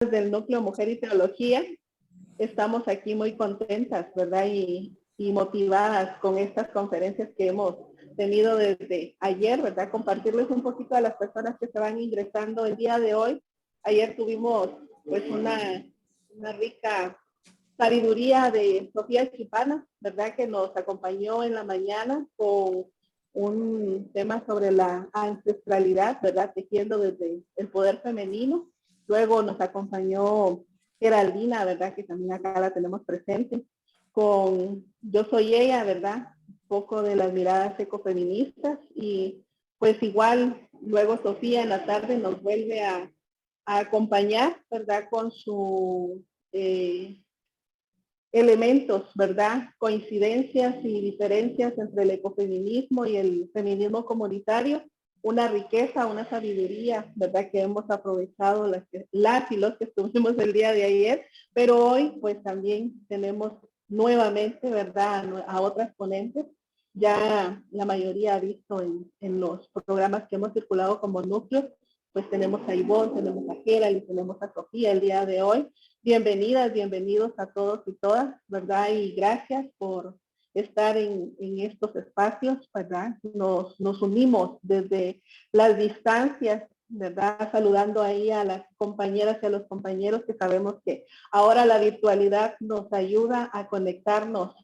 del Núcleo Mujer y Teología. Estamos aquí muy contentas, ¿verdad? Y motivadas con estas conferencias que hemos tenido desde ayer, ¿verdad? Compartirles un poquito a las personas que se van ingresando el día de hoy. Ayer tuvimos pues una rica sabiduría de Sofía Chipana, ¿verdad? Que nos acompañó en la mañana con un tema sobre la ancestralidad, ¿verdad? Tejiendo desde el poder femenino. Luego nos acompañó Geraldina, ¿verdad? Que también acá la tenemos presente, con Yo Soy Ella, ¿verdad? Un poco de las miradas ecofeministas y pues igual luego Sofía en la tarde nos vuelve a acompañar, ¿verdad? Con su elementos, ¿verdad? Coincidencias y diferencias entre el ecofeminismo y el feminismo comunitario, una riqueza, una sabiduría, ¿verdad? Que hemos aprovechado las y los que estuvimos el día de ayer, pero hoy pues también tenemos nuevamente, ¿verdad? A otras ponentes. Ya la mayoría ha visto en los programas que hemos circulado como núcleos, pues tenemos a Ivonne, tenemos a Gerald y tenemos a Sofía el día de hoy. Bienvenidas, bienvenidos a todos y todas, ¿verdad? Y gracias por estar en estos espacios, ¿verdad? Nos unimos desde las distancias, ¿verdad? Saludando ahí a las compañeras y a los compañeros que sabemos que ahora la virtualidad nos ayuda a conectarnos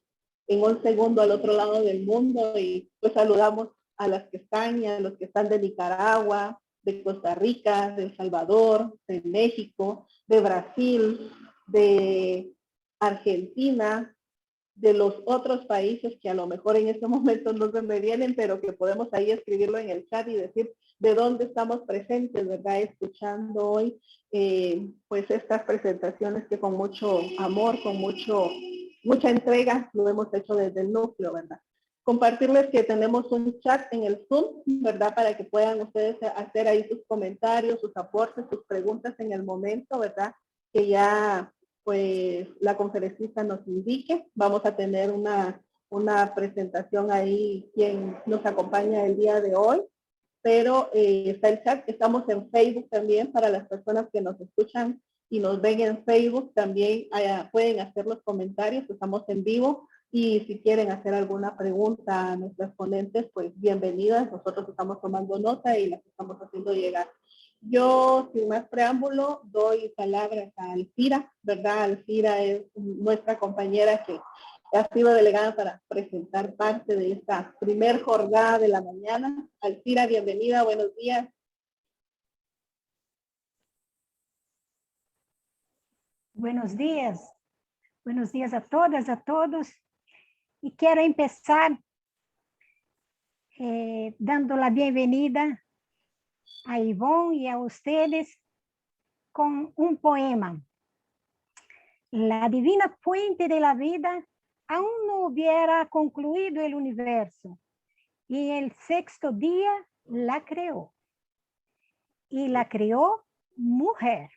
en un segundo al otro lado del mundo y pues saludamos a las que están y a los que están de Nicaragua, de Costa Rica, de El Salvador, de México, de Brasil, de Argentina, de los otros países que a lo mejor en este momento no se me vienen, pero que podemos ahí escribirlo en el chat y decir de dónde estamos presentes, ¿verdad? Escuchando hoy pues estas presentaciones que con mucho amor, con mucha entrega lo hemos hecho desde el núcleo, ¿verdad? Compartirles que tenemos un chat en el Zoom, ¿verdad? Para que puedan ustedes hacer ahí sus comentarios, sus aportes, sus preguntas en el momento, ¿verdad? Que ya pues la conferencista nos indique. Vamos a tener una presentación ahí quien nos acompaña el día de hoy, pero está el chat. Estamos en Facebook también para las personas que nos escuchan y nos ven en Facebook. También pueden hacer los comentarios, estamos en vivo. Y si quieren hacer alguna pregunta a nuestras ponentes, pues bienvenidas. Nosotros estamos tomando nota y las estamos haciendo llegar. Yo, sin más preámbulo, doy palabras a Alcira, ¿verdad? Alcira es nuestra compañera que ha sido delegada para presentar parte de esta primer jornada de la mañana. Alcira, bienvenida, buenos días. Buenos días a todas, a todos. Y quiero empezar dando la bienvenida a Ivonne y a ustedes con un poema. La divina fuente de la vida aún no hubiera concluido el universo y el sexto día la creó. Y la creó mujer.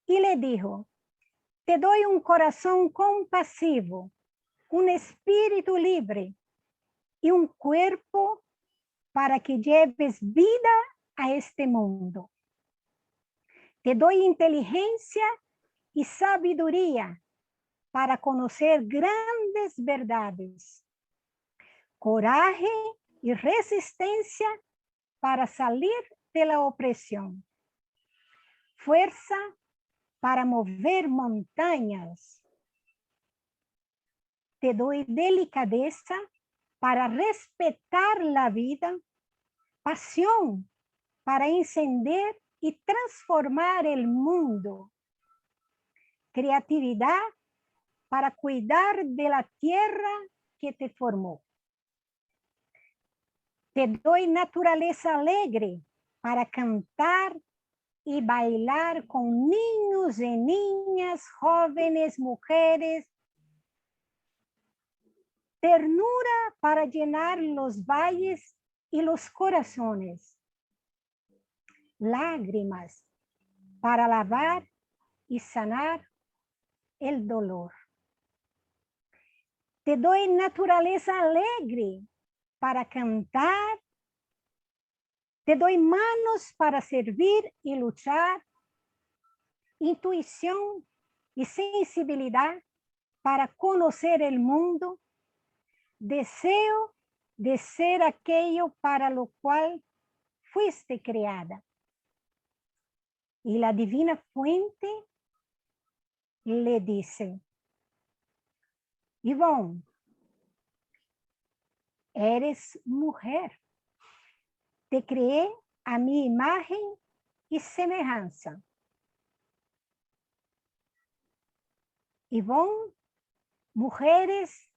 Y le dijo, te doy un corazón compasivo, un espíritu libre y un cuerpo para que lleves vida a este mundo. Te doy inteligencia y sabiduría para conocer grandes verdades, coraje y resistencia para salir de la opresión, fuerza para mover montañas. Te doy delicadeza para respetar la vida, pasión para encender y transformar el mundo, creatividad para cuidar de la tierra que te formó. Te doy naturaleza alegre para cantar y bailar con niños y niñas, jóvenes, mujeres. Ternura para llenar los valles y los corazones. Lágrimas para lavar y sanar el dolor. Te doy naturaleza alegre para cantar. Te doy manos para servir y luchar. intuición y sensibilidad para conocer el mundo, deseo de ser aquello para lo cual fuiste creada. Y la divina fuente le dice, Yvonne, eres mujer. Te creé a mi imagen y semejanza. Yvonne, mujeres,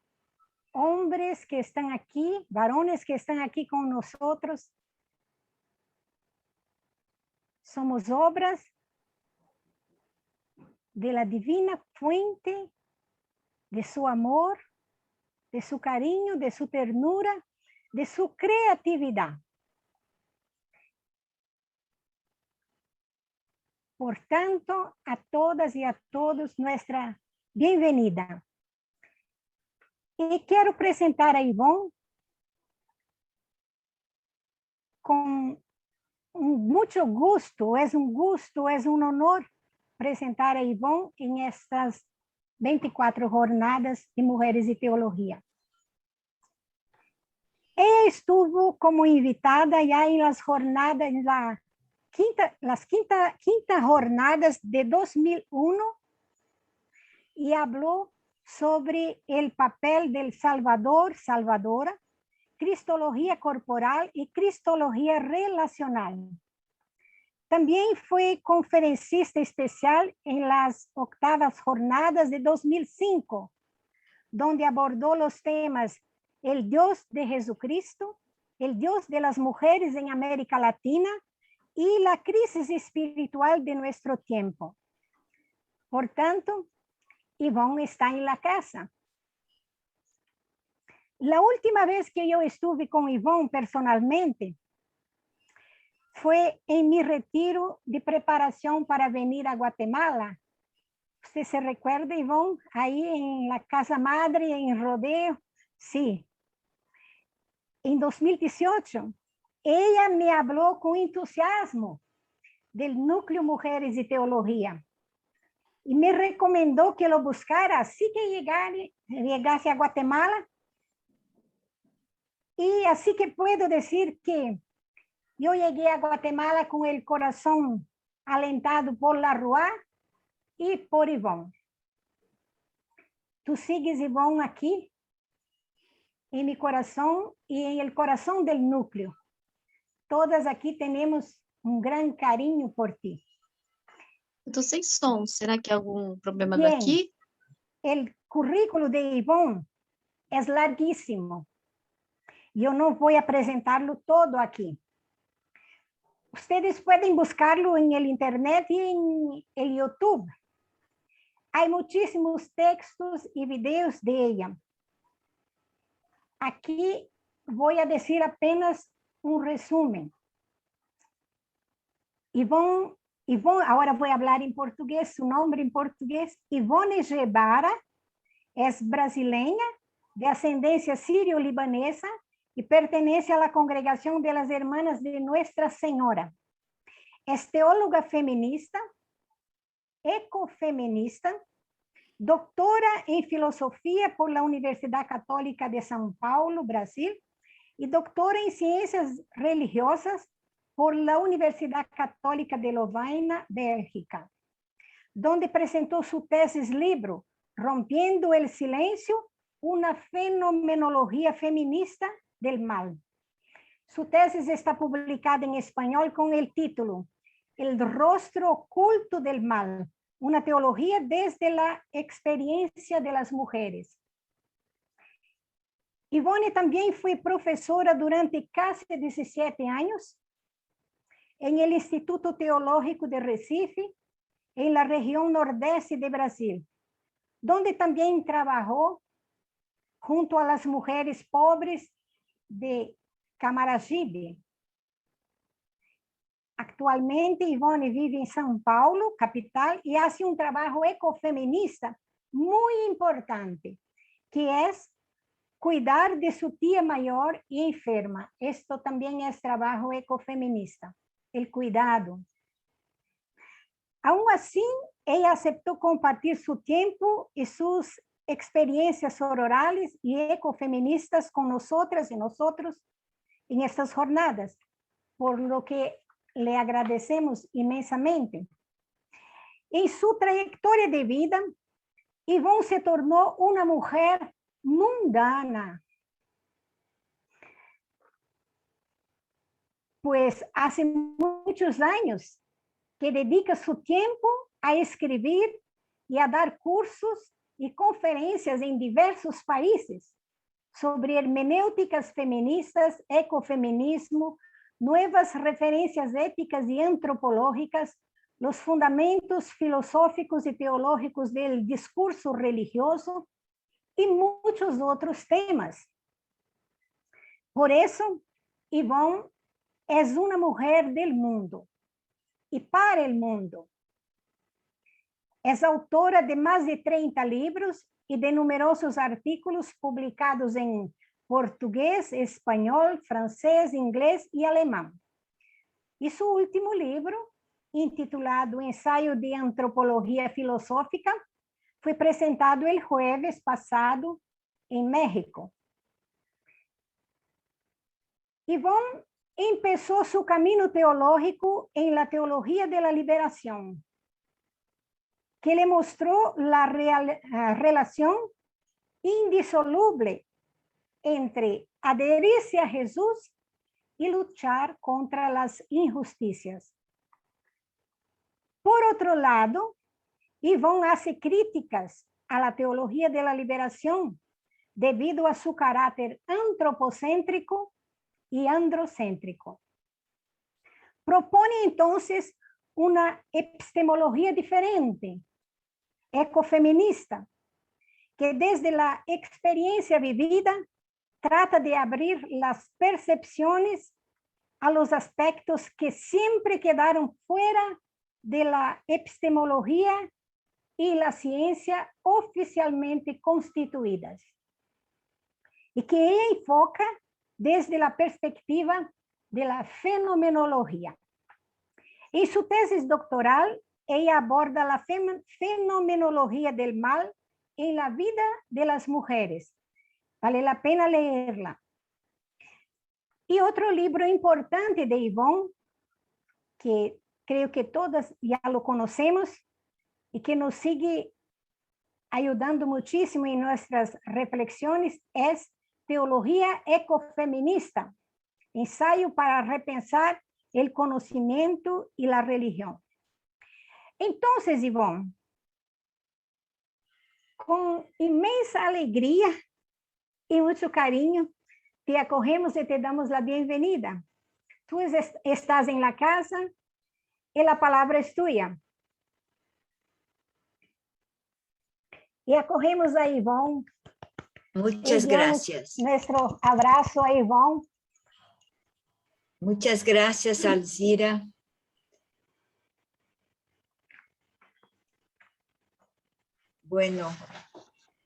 hombres que están aquí, varones que están aquí con nosotros, somos obras de la divina fuente de su amor, de su cariño, de su ternura, de su creatividad. Por tanto, a todas y a todos nuestra bienvenida. Y quiero presentar a Yvonne con mucho gusto, es un honor presentar a Yvonne en estas 24 jornadas de Mujeres y Teología. Ella estuvo como invitada ya en las jornadas, en las quinta jornadas de 2001 y habló sobre el papel del Salvador, Salvadora, Cristología corporal y Cristología relacional. También fue conferencista especial en las 8ª jornadas de 2005, donde abordó los temas el Dios de Jesucristo, el Dios de las mujeres en América Latina y la crisis espiritual de nuestro tiempo. Por tanto, Yvonne está en la casa. La última vez que yo estuve con Yvonne personalmente fue en mi retiro de preparación para venir a Guatemala. ¿Usted se recuerda, Yvonne? Ahí en la Casa Madre, en Rodeo. Sí. En 2018, ella me habló con entusiasmo del Núcleo Mujeres y Teología y me recomendó que lo buscara así que llegase a Guatemala. Y así que puedo decir que yo llegué a Guatemala con el corazón alentado por la Rúa y por Yvonne. Tú sigues, Yvonne, aquí en mi corazón y en el corazón del núcleo. Todas aquí tenemos un gran cariño por ti. Entonces, som, será que há algum problema Bien, daqui? el currículo de Yvonne es larguísimo. Yo no voy a presentarlo todo aquí. Ustedes pueden buscarlo en el internet y en el YouTube. Hay muchísimos textos y videos de ella. Aquí voy a decir apenas un resumen. Yvonne, ahora voy a hablar en portugués, su nombre en portugués. Yvonne Gebara es brasileña, de ascendencia sirio-libanesa y pertenece a la congregación de las Hermanas de Nuestra Señora. Es teóloga feminista, ecofeminista, doctora en filosofía por la Universidad Católica de São Paulo, Brasil, y doctora en ciencias religiosas por la Universidad Católica de Lovaina, Bélgica, donde presentó su tesis libro Rompiendo el Silencio, una fenomenología feminista del mal. Su tesis está publicada en español con el título El rostro oculto del mal, una teología desde la experiencia de las mujeres. Yvonne también fue profesora durante casi 17 años en el Instituto Teológico de Recife, en la región nordeste de Brasil, donde también trabajó junto a las mujeres pobres de Camaragibe. Actualmente, Yvonne vive en São Paulo, capital, y hace un trabajo ecofeminista muy importante, que es cuidar de su tía mayor y enferma. Esto también es trabajo ecofeminista, el cuidado. Aún así, ella aceptó compartir su tiempo y sus experiencias sororales y ecofeministas con nosotras y nosotros en estas jornadas, por lo que le agradecemos inmensamente. En su trayectoria de vida, Yvonne se tornó una mujer mundana, pues hace muchos años que dedica su tiempo a escribir y a dar cursos y conferencias en diversos países sobre hermenéuticas feministas, ecofeminismo, nuevas referencias éticas y antropológicas, los fundamentos filosóficos y teológicos del discurso religioso y muchos otros temas. Por eso, Yvonne es una mujer del mundo y para el mundo. Es autora de más de 30 libros y de numerosos artículos publicados en portugués, español, francés, inglés y alemán. Y su último libro, intitulado Ensayo de Antropología Filosófica, fue presentado el jueves pasado en México. Yvonne empezó su camino teológico en la teología de la liberación, que le mostró la relación indisoluble entre adherirse a Jesús y luchar contra las injusticias. Por otro lado, Yvonne hace críticas a la teología de la liberación debido a su carácter antropocéntrico y androcéntrico. Propone entonces una epistemología diferente, ecofeminista, que desde la experiencia vivida trata de abrir las percepciones a los aspectos que siempre quedaron fuera de la epistemología y la ciencia oficialmente constituidas, y que ella enfoca desde la perspectiva de la fenomenología. En su tesis doctoral, ella aborda la fenomenología del mal en la vida de las mujeres. Vale la pena leerla. Y otro libro importante de Yvonne, que creo que todas ya lo conocemos y que nos sigue ayudando muchísimo en nuestras reflexiones, es Teología Ecofeminista, ensayo para repensar el conocimiento y la religión. Entonces, Yvonne, con inmensa alegría y mucho cariño, te acogemos y te damos la bienvenida. Tú estás en la casa y la palabra es tuya. Y acogemos a Yvonne. Muchas gracias. Nuestro abrazo a Yvonne. Muchas gracias, Alzira. Bueno,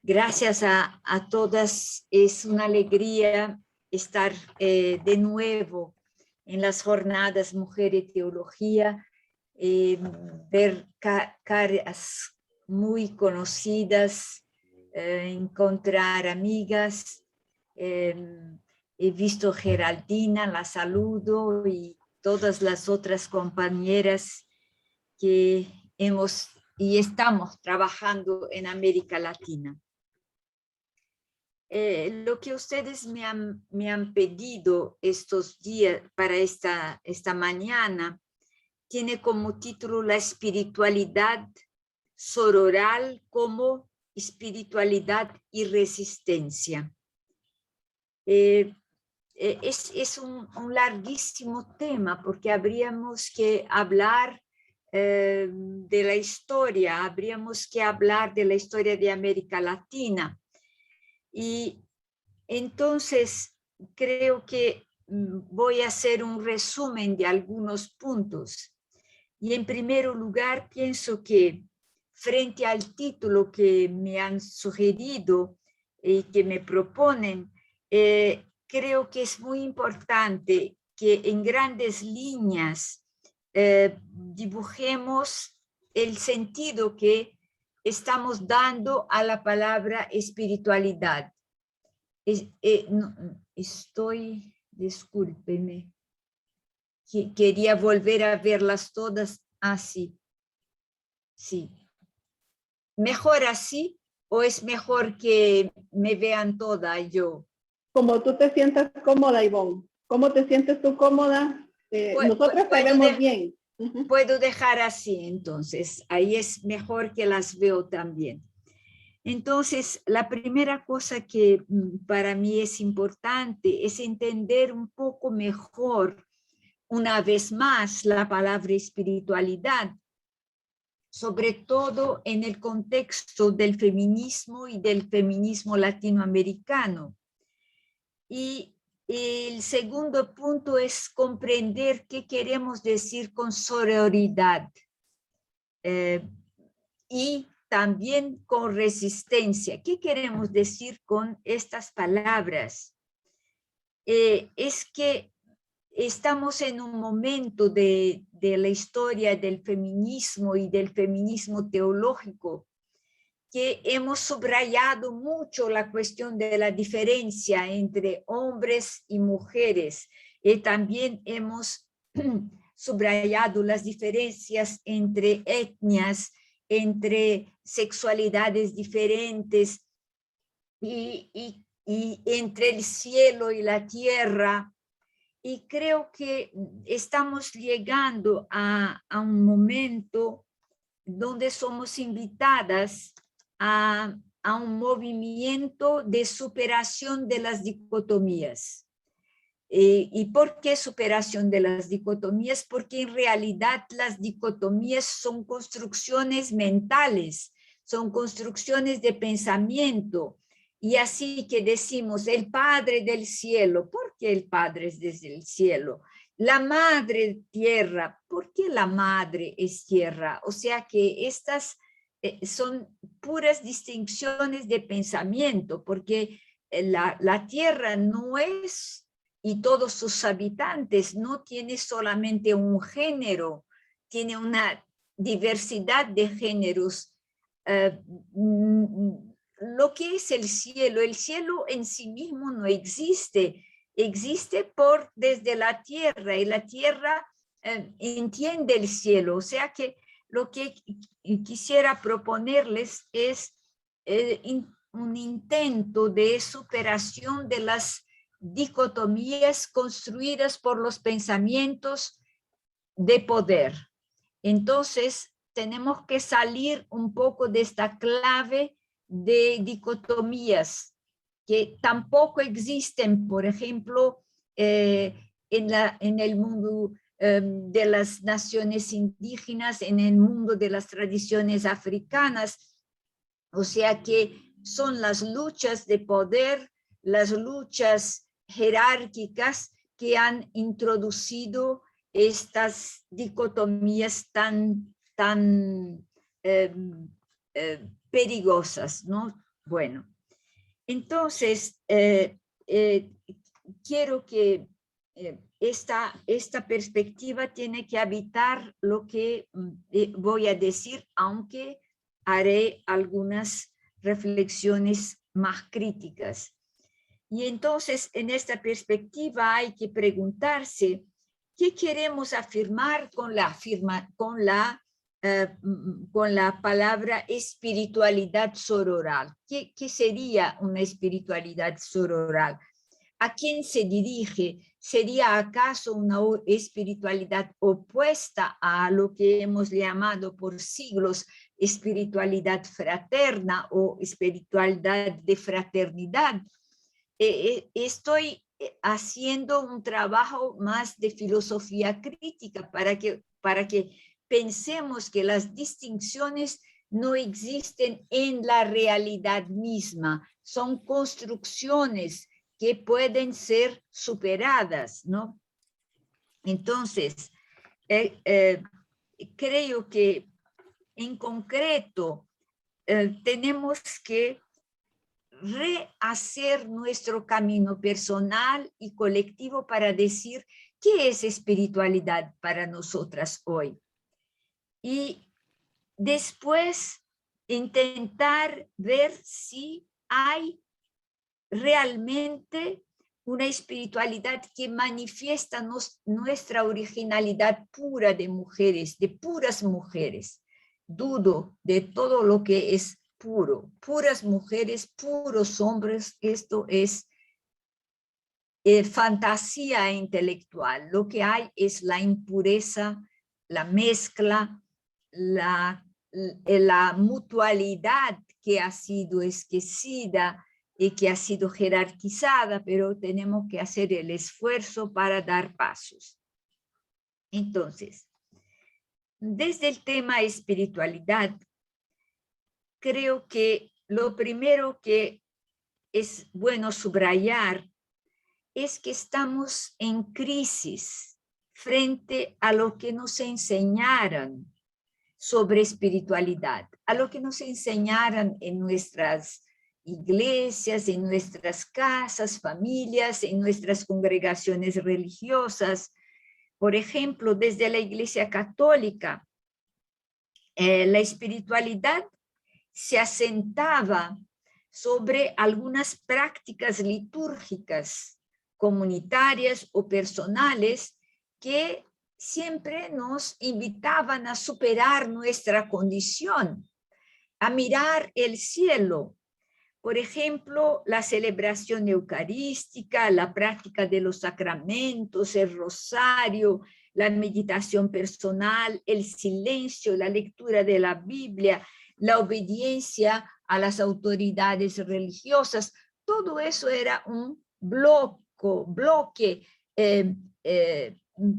gracias a todas. Es una alegría estar de nuevo en las jornadas Mujer y Teología, ver caras muy conocidas, encontrar amigas. He visto Geraldina, la saludo, y todas las otras compañeras que hemos y estamos trabajando en América Latina. Lo que ustedes me han pedido estos días para esta mañana tiene como título La espiritualidad sororal como espiritualidad y resistencia. Es un larguísimo tema porque habríamos que hablar de la historia, habríamos que hablar de la historia de América Latina. Y entonces creo que voy a hacer un resumen de algunos puntos. Y en primer lugar, pienso que frente al título que me han sugerido y que me proponen, creo que es muy importante que en grandes líneas dibujemos el sentido que estamos dando a la palabra espiritualidad. Discúlpeme, quería volver a verlas todas así. Sí. ¿Mejor así o es mejor que me vean toda yo? Como tú te sientas cómoda, Ivonne. ¿Cómo te sientes tú cómoda? Nosotros te vemos bien. Puedo dejar así, entonces. Ahí es mejor que las veo también. Entonces, la primera cosa que para mí es importante es entender un poco mejor, una vez más, la palabra espiritualidad, sobre todo en el contexto del feminismo y del feminismo latinoamericano. Y el segundo punto es comprender qué queremos decir con sororidad y también con resistencia. ¿Qué queremos decir con estas palabras? Es que estamos en un momento de la historia del feminismo y del feminismo teológico que hemos subrayado mucho la cuestión de la diferencia entre hombres y mujeres. Y también hemos subrayado las diferencias entre etnias, entre sexualidades diferentes y entre el cielo y la tierra. Y creo que estamos llegando a un momento donde somos invitadas a un movimiento de superación de las dicotomías. ¿Y por qué superación de las dicotomías? Porque en realidad las dicotomías son construcciones mentales, son construcciones de pensamiento. Y así que decimos, el Padre del cielo, ¿por qué el Padre es desde el cielo? La Madre Tierra, ¿por qué la Madre es tierra? O sea que estas son puras distinciones de pensamiento, porque la Tierra no es, y todos sus habitantes, no tiene solamente un género, tiene una diversidad de géneros. Lo que es el cielo en sí mismo no existe, existe desde la tierra, y la tierra entiende el cielo. O sea que lo que quisiera proponerles es un intento de superación de las dicotomías construidas por los pensamientos de poder. Entonces, tenemos que salir un poco de esta clave de dicotomías que tampoco existen, por ejemplo, en el mundo de las naciones indígenas, en el mundo de las tradiciones africanas. O sea que son las luchas de poder, las luchas jerárquicas que han introducido estas dicotomías tan perigosas, ¿no? Bueno, entonces quiero que esta perspectiva tiene que habitar lo que voy a decir, aunque haré algunas reflexiones más críticas. Y entonces, en esta perspectiva hay que preguntarse qué queremos afirmar con la palabra espiritualidad sororal. ¿Qué sería una espiritualidad sororal? ¿A quién se dirige? ¿Sería acaso una espiritualidad opuesta a lo que hemos llamado por siglos espiritualidad fraterna o espiritualidad de fraternidad? Estoy haciendo un trabajo más de filosofía crítica para que pensemos que las distinciones no existen en la realidad misma, son construcciones que pueden ser superadas, ¿no? Entonces, creo que en concreto tenemos que rehacer nuestro camino personal y colectivo para decir qué es espiritualidad para nosotras hoy. Y después intentar ver si hay realmente una espiritualidad que manifiesta nuestra originalidad pura de mujeres, de puras mujeres. Dudo de todo lo que es puro. Puras mujeres, puros hombres, esto es fantasía intelectual. Lo que hay es la impureza, la mezcla, la mutualidad que ha sido esquecida y que ha sido jerarquizada, pero tenemos que hacer el esfuerzo para dar pasos. Entonces, desde el tema espiritualidad, creo que lo primero que es bueno subrayar es que estamos en crisis frente a lo que nos enseñaron sobre espiritualidad, a lo que nos enseñaron en nuestras iglesias, en nuestras casas, familias, en nuestras congregaciones religiosas. Por ejemplo, desde la Iglesia Católica, la espiritualidad se asentaba sobre algunas prácticas litúrgicas comunitarias o personales que siempre nos invitaban a superar nuestra condición, a mirar el cielo. Por ejemplo, la celebración eucarística, la práctica de los sacramentos, el rosario, la meditación personal, el silencio, la lectura de la Biblia, la obediencia a las autoridades religiosas. Todo eso era un bloque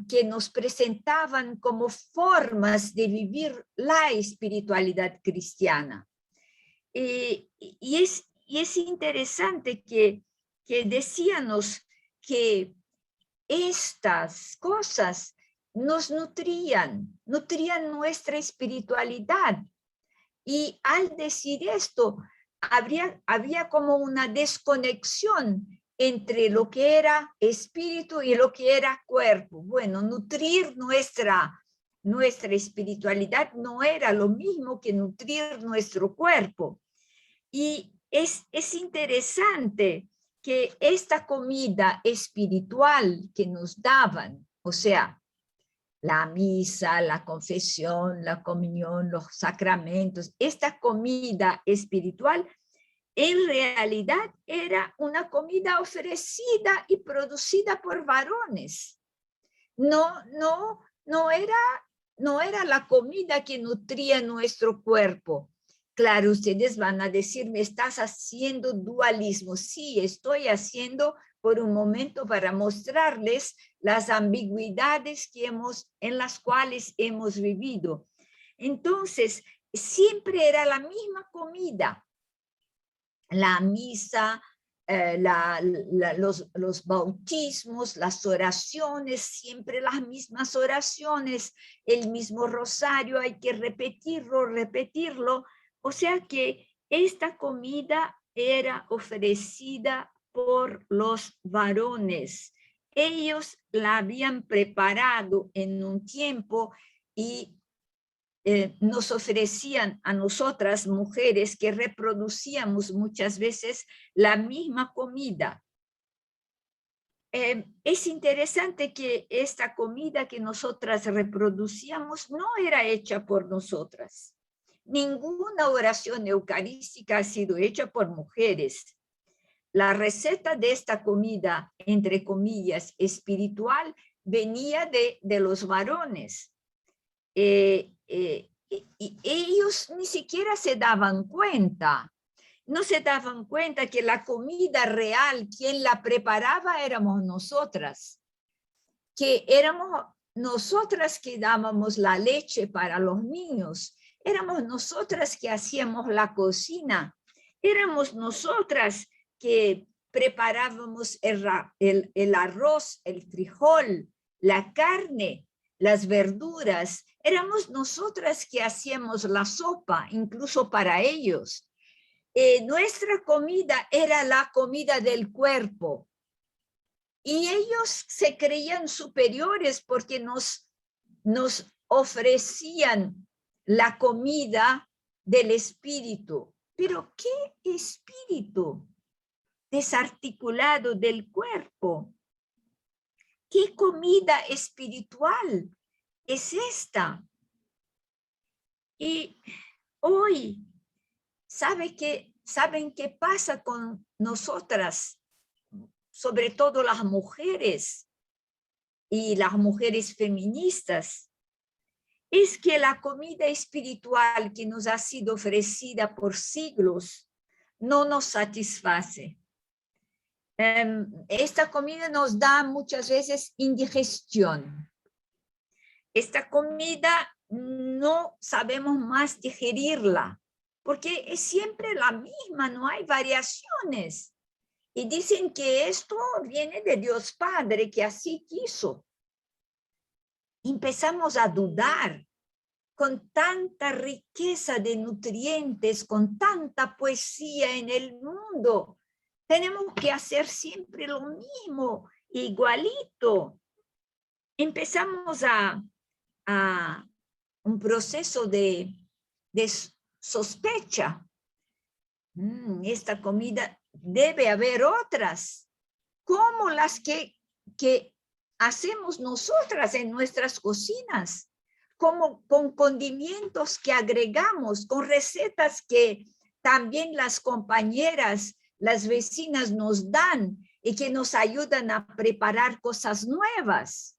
que nos presentaban como formas de vivir la espiritualidad cristiana. Y es interesante que decíamos que estas cosas nos nutrían nuestra espiritualidad. Y al decir esto, había como una desconexión entre lo que era espíritu y lo que era cuerpo. Bueno, nutrir nuestra espiritualidad no era lo mismo que nutrir nuestro cuerpo. Y es interesante que esta comida espiritual que nos daban, o sea, la misa, la confesión, la comunión, los sacramentos, esta comida espiritual en realidad era una comida ofrecida y producida por varones. No era la comida que nutría nuestro cuerpo. Claro, ustedes van a decir, me estás haciendo dualismo. Sí, estoy haciendo por un momento para mostrarles las ambigüedades en las cuales hemos vivido. Entonces, siempre era la misma comida. La misa, los bautismos, las oraciones, siempre las mismas oraciones, el mismo rosario, hay que repetirlo. O sea que esta comida era ofrecida por los varones. Ellos la habían preparado en un tiempo y nos ofrecían a nosotras mujeres que reproducíamos muchas veces la misma comida. Es interesante que esta comida que nosotras reproducíamos no era hecha por nosotras. Ninguna oración eucarística ha sido hecha por mujeres. La receta de esta comida, entre comillas, espiritual, venía de los varones. Y ellos ni siquiera se daban cuenta. No se daban cuenta que la comida real, quien la preparaba éramos nosotras. Que éramos nosotras que dábamos la leche para los niños. Éramos nosotras que hacíamos la cocina. Éramos nosotras que preparábamos el arroz, el frijol, la carne, las verduras. Éramos nosotras que hacíamos la sopa, incluso para ellos. Nuestra comida era la comida del cuerpo. Y ellos se creían superiores porque nos ofrecían la comida del espíritu. Pero ¿qué espíritu? Desarticulado del cuerpo. ¿Qué comida espiritual es esta? Y hoy, ¿saben qué pasa con nosotras? Sobre todo las mujeres y las mujeres feministas. Es que la comida espiritual que nos ha sido ofrecida por siglos no nos satisface. Esta comida nos da muchas veces indigestión. Esta comida no sabemos más digerirla, porque es siempre la misma, no hay variaciones. Y dicen que esto viene de Dios Padre, que así quiso. Empezamos a dudar. Con tanta riqueza de nutrientes, con tanta poesía en el mundo, tenemos que hacer siempre lo mismo, igualito. Empezamos a un proceso de sospecha. Esta comida debe haber otras, como las que hacemos nosotras en nuestras cocinas, como con condimentos que agregamos, con recetas que también las compañeras, las vecinas nos dan y que nos ayudan a preparar cosas nuevas.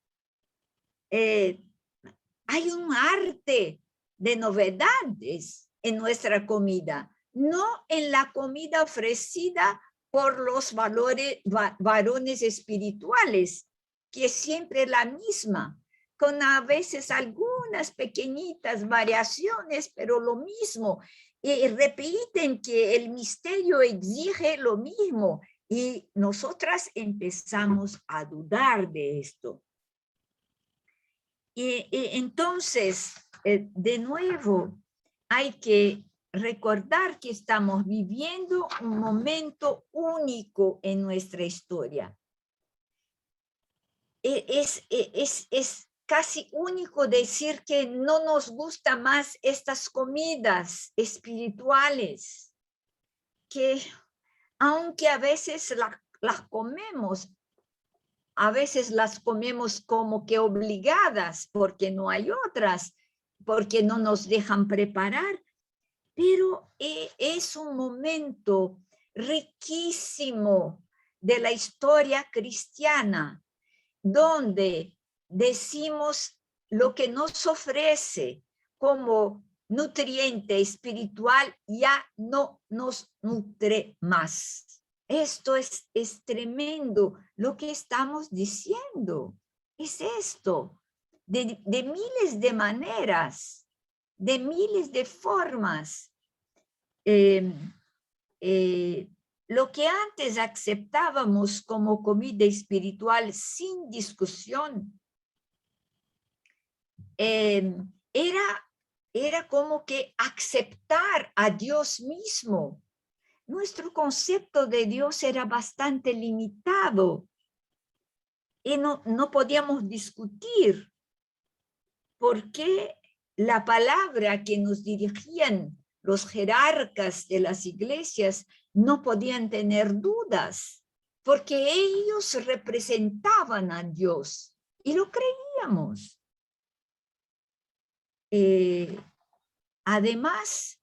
Hay un arte de novedades en nuestra comida, no en la comida ofrecida por los varones espirituales, que es siempre la misma, con a veces algunas pequeñitas variaciones, pero lo mismo. Y repiten que el misterio exige lo mismo. Y nosotras empezamos a dudar de esto. Y entonces, de nuevo, hay que recordar que estamos viviendo un momento único en nuestra historia. Es casi único decir que no nos gustan más estas comidas espirituales, que aunque a veces las comemos, a veces las comemos como que obligadas, porque no hay otras, porque no nos dejan preparar, pero es un momento riquísimo de la historia cristiana, donde decimos lo que nos ofrece como nutriente espiritual ya no nos nutre más. Esto es tremendo lo que estamos diciendo. Es esto, de miles de maneras, de miles de formas. Lo que antes aceptábamos como comida espiritual sin discusión, era como que aceptar a Dios mismo. Nuestro concepto de Dios era bastante limitado y no podíamos discutir porque la palabra que nos dirigían los jerarcas de las iglesias no podían tener dudas, porque ellos representaban a Dios y lo creíamos. Además,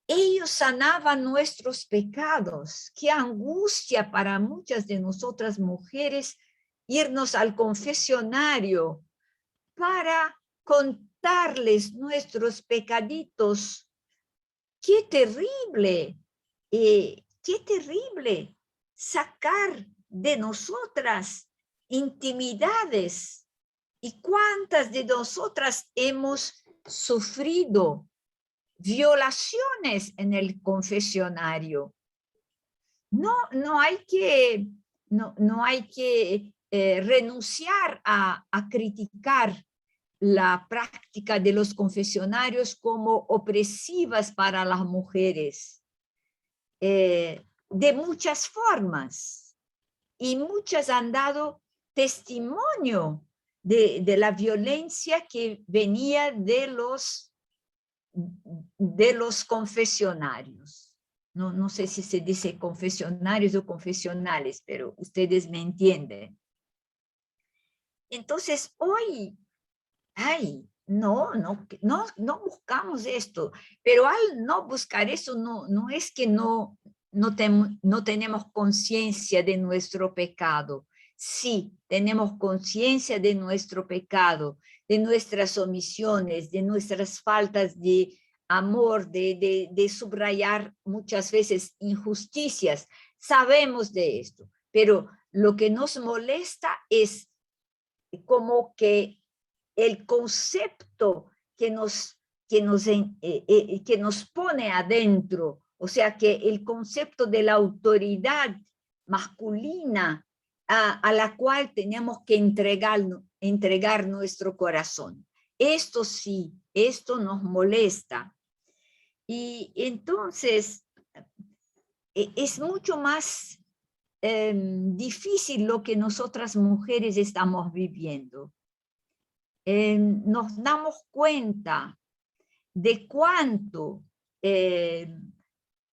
ellos sanaban nuestros pecados. Qué angustia para muchas de nosotras mujeres irnos al confesionario para contarles nuestros pecaditos. ¡Qué terrible! ¡Qué terrible! Sacar de nosotras intimidades. ¿Y cuántas de nosotras hemos sufrido violaciones en el confesionario? No hay que renunciar a criticar la práctica de los confesionarios como opresivas para las mujeres, de muchas formas, y muchas han dado testimonio de la violencia que venía de los de los confesionarios. No sé si se dice confesionarios o confesionales, pero ustedes me entienden. Entonces, hoy, no buscamos esto, pero al no buscar eso, no es que no tenemos conciencia de nuestro pecado. Sí, tenemos conciencia de nuestro pecado, de nuestras omisiones, de nuestras faltas de amor, de subrayar muchas veces injusticias. Sabemos de esto, pero lo que nos molesta es como que el concepto que nos pone adentro, o sea, que el concepto de la autoridad masculina a la cual tenemos que entregar nuestro corazón. Esto sí, esto nos molesta. Y entonces es mucho más difícil lo que nosotras mujeres estamos viviendo. Nos damos cuenta de cuánto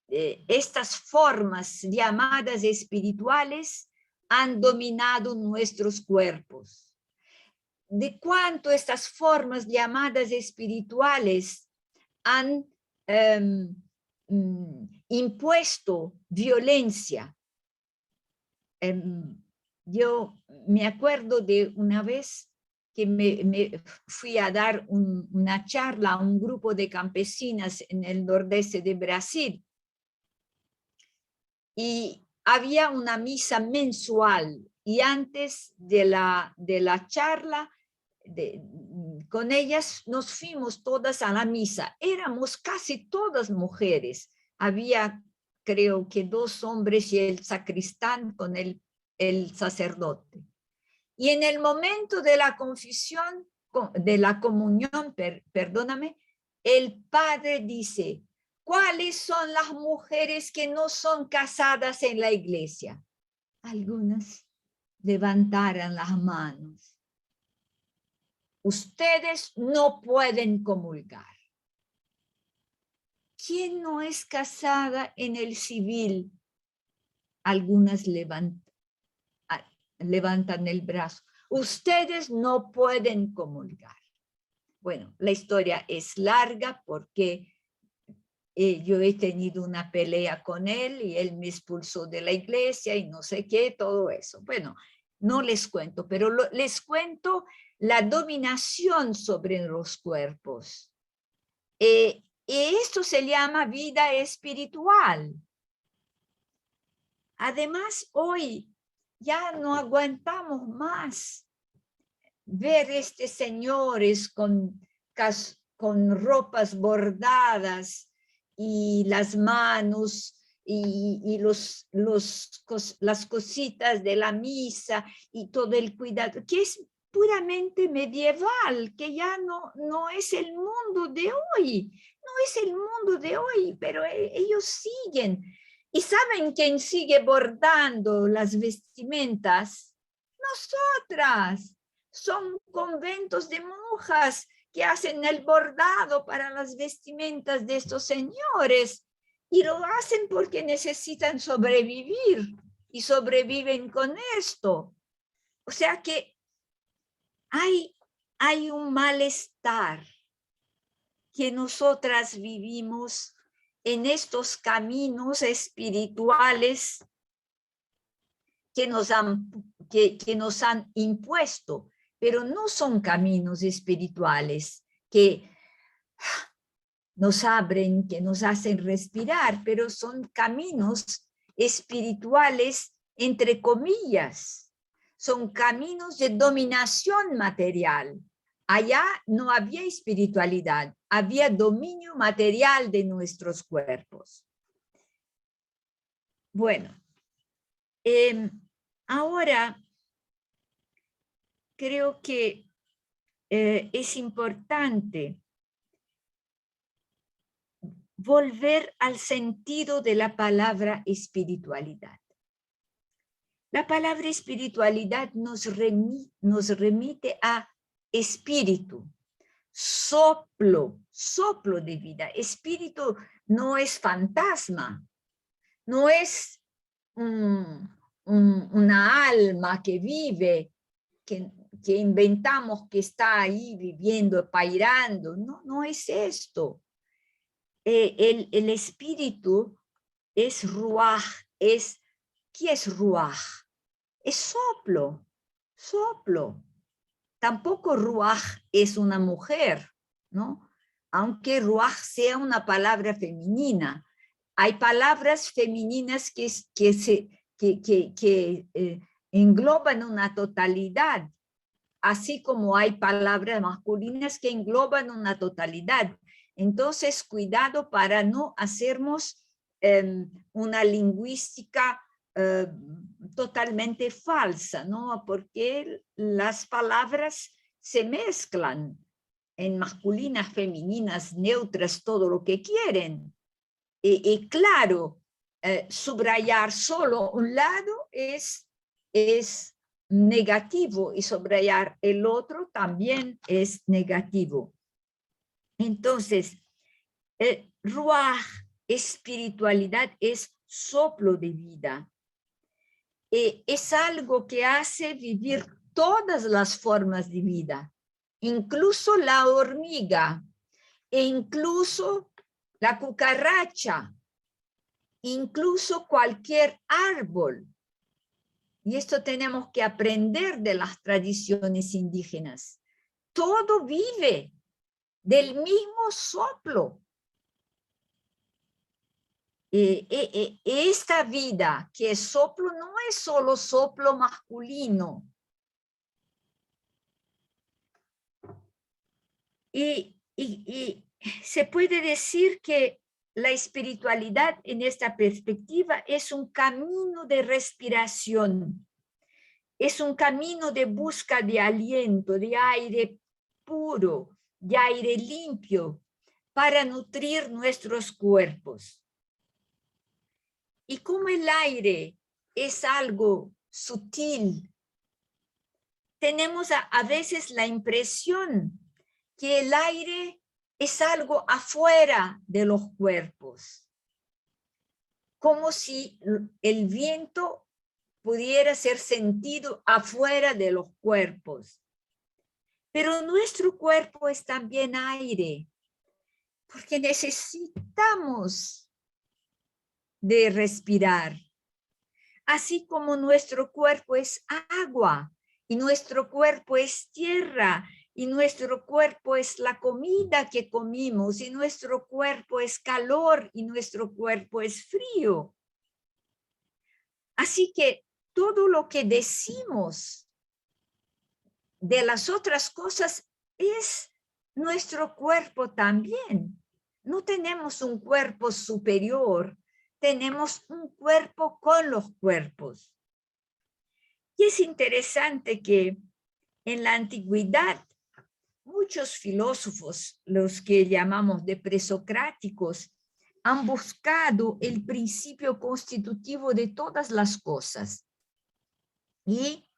estas formas llamadas espirituales han dominado nuestros cuerpos, de cuánto estas formas llamadas espirituales han impuesto violencia. Yo me acuerdo de una vez que me fui a dar una charla a un grupo de campesinas en el nordeste de Brasil, y había una misa mensual, y antes de la charla con ellas nos fuimos todas a la misa. Éramos casi todas mujeres, había creo que 2 hombres y el sacristán con el sacerdote. Y en el momento de la confesión, de la comunión, perdóname, el padre dice: ¿cuáles son las mujeres que no son casadas en la iglesia? Algunas levantaron las manos. Ustedes no pueden comulgar. ¿Quién no es casada en el civil? Algunas levantan el brazo. Ustedes no pueden comulgar. Bueno, la historia es larga porque yo he tenido una pelea con él y él me expulsó de la iglesia y no sé qué, todo eso. Bueno, no les cuento, pero les cuento la dominación sobre los cuerpos. Y esto se llama vida espiritual. Además, hoy ya no aguantamos más ver señores con ropas bordadas y las manos y las cositas de la misa y todo el cuidado, que es puramente medieval, que ya no es el mundo de hoy, no es el mundo de hoy, pero ellos siguen. ¿Y saben quién sigue bordando las vestimentas? Nosotras. Son conventos de monjas que hacen el bordado para las vestimentas de estos señores, y lo hacen porque necesitan sobrevivir y sobreviven con esto. O sea que hay un malestar que nosotras vivimos en estos caminos espirituales que nos han impuesto, pero no son caminos espirituales que nos abren, que nos hacen respirar, pero son caminos espirituales, entre comillas, son caminos de dominación material. Allá no había espiritualidad, había dominio material de nuestros cuerpos. Bueno, ahora creo que es importante volver al sentido de la palabra espiritualidad. La palabra espiritualidad nos remite a espíritu. soplo, soplo de vida. Espíritu no es fantasma, no es una alma que vive, que inventamos que está ahí viviendo, pairando. No, no es esto. El espíritu es ruaj, ¿qué es ruaj? Es soplo, soplo. Tampoco ruaj es una mujer, ¿no? Aunque ruaj sea una palabra femenina. Hay palabras femeninas que engloban una totalidad, así como hay palabras masculinas que engloban una totalidad. Entonces, cuidado para no hacernos una lingüística totalmente falsa, ¿no? Porque las palabras se mezclan en masculinas, femeninas, neutras, todo lo que quieren. Y claro, subrayar solo un lado es negativo y subrayar el otro también es negativo. Entonces, ruaj, espiritualidad, es soplo de vida. Es algo que hace vivir todas las formas de vida, incluso la hormiga, e incluso la cucaracha, incluso cualquier árbol. Y esto tenemos que aprender de las tradiciones indígenas. Todo vive del mismo soplo. Esta vida que es soplo no es solo soplo masculino. Y se puede decir que la espiritualidad en esta perspectiva es un camino de respiración, es un camino de busca de aliento, de aire puro, de aire limpio, para nutrir nuestros cuerpos. Y como el aire es algo sutil, tenemos a veces la impresión que el aire es algo afuera de los cuerpos, como si el viento pudiera ser sentido afuera de los cuerpos. Pero nuestro cuerpo es también aire, porque necesitamos de respirar. Así como nuestro cuerpo es agua, y nuestro cuerpo es tierra, y nuestro cuerpo es la comida que comimos, y nuestro cuerpo es calor, y nuestro cuerpo es frío. Así que todo lo que decimos de las otras cosas es nuestro cuerpo también. No tenemos un cuerpo superior, tenemos un cuerpo con los cuerpos. Y es interesante que en la antigüedad muchos filósofos, los que llamamos de presocráticos, han buscado el principio constitutivo de todas las cosas. Y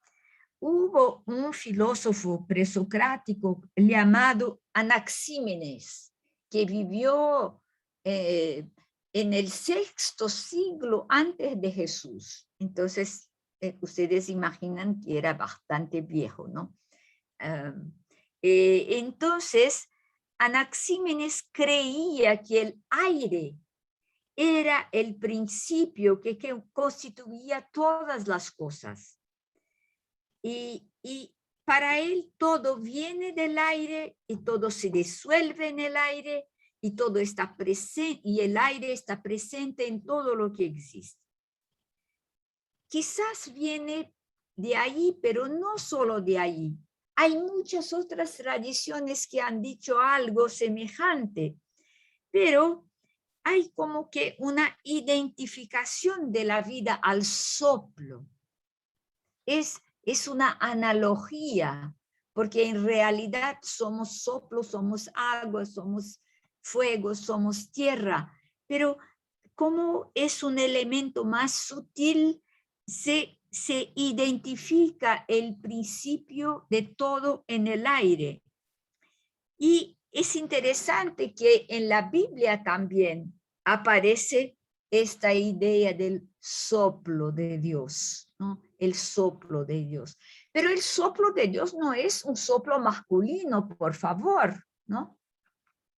hubo un filósofo presocrático llamado Anaxímenes, que vivió en el sexto siglo antes de Jesús. Entonces, ustedes imaginan que era bastante viejo, ¿no? Entonces, Anaxímenes creía que el aire era el principio que constituía todas las cosas. Y para él todo viene del aire y todo se disuelve en el aire y todo está presente, y el aire está presente en todo lo que existe. Quizás viene de ahí, pero no solo de ahí. Hay muchas otras tradiciones que han dicho algo semejante, pero hay como que una identificación de la vida al soplo. Es una analogía, porque en realidad somos soplo, somos agua, somos fuego, somos tierra, pero como es un elemento más sutil, se identifica el principio de todo en el aire. Y es interesante que en la Biblia también aparece esta idea del soplo de Dios, ¿no? El soplo de Dios. Pero el soplo de Dios no es un soplo masculino, por favor, ¿no?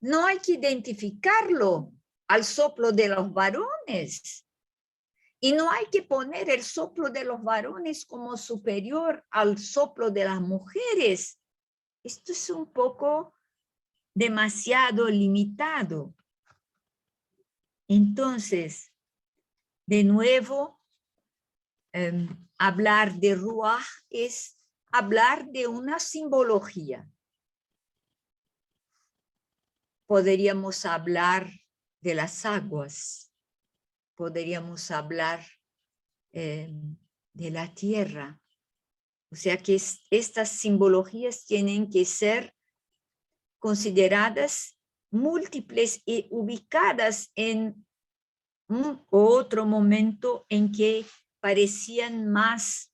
No hay que identificarlo al soplo de los varones. Y no hay que poner el soplo de los varones como superior al soplo de las mujeres. Esto es un poco demasiado limitado. Entonces, de nuevo, hablar de Ruach es hablar de una simbología. Podríamos hablar de las aguas, podríamos hablar de la tierra. O sea que estas simbologías tienen que ser consideradas múltiples y ubicadas en un otro momento en que parecían más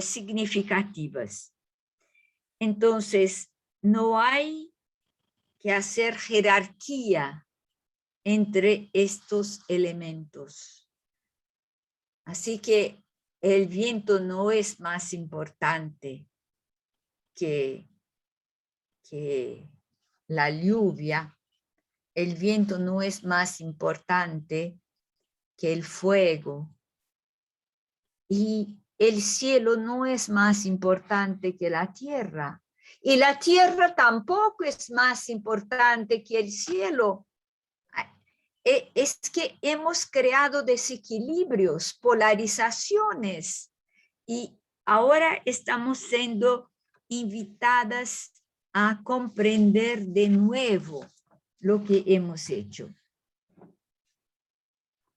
significativas. Entonces, no hay que hacer jerarquía entre estos elementos. Así que el viento no es más importante que la lluvia. El viento no es más importante que el fuego. Y el cielo no es más importante que la tierra. Y la tierra tampoco es más importante que el cielo. Es que hemos creado desequilibrios, polarizaciones, y ahora estamos siendo invitadas a comprender de nuevo lo que hemos hecho.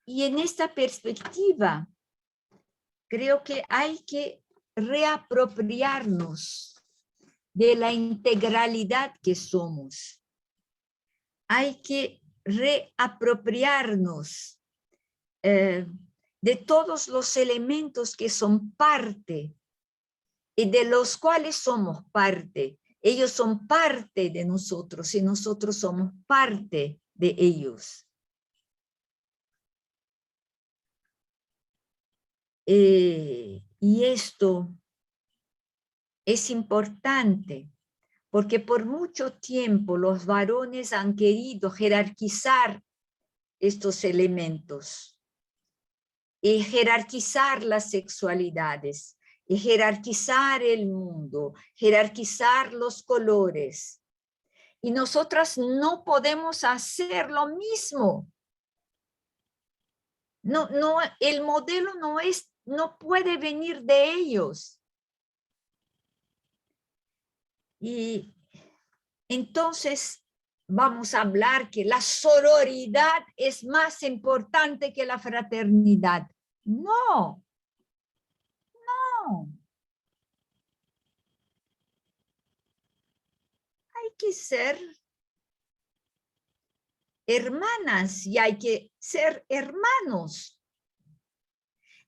Y en esta perspectiva, creo que hay que reapropiarnos de la integralidad que somos. Hay que reapropiarnos de todos los elementos que son parte y de los cuales somos parte. Ellos son parte de nosotros y nosotros somos parte de ellos. Y esto es importante porque por mucho tiempo los varones han querido jerarquizar estos elementos y jerarquizar las sexualidades y jerarquizar el mundo, jerarquizar los colores. Y nosotras no podemos hacer lo mismo. No, el modelo no puede venir de ellos. Y entonces vamos a hablar que la sororidad es más importante que la fraternidad. No, no. Hay que ser hermanas y hay que ser hermanos.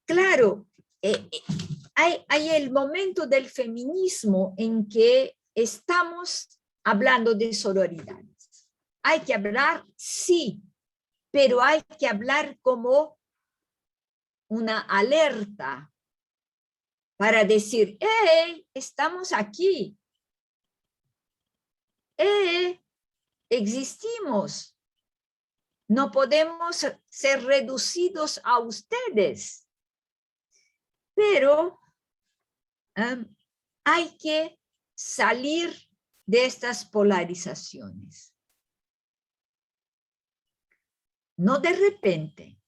Claro, hay el momento del feminismo en que estamos hablando de sororidad. Hay que hablar, sí, pero hay que hablar como una alerta para decir, ¡hey! Estamos aquí. Existimos. No podemos ser reducidos a ustedes. Pero hay que salir de estas polarizaciones. No de repente.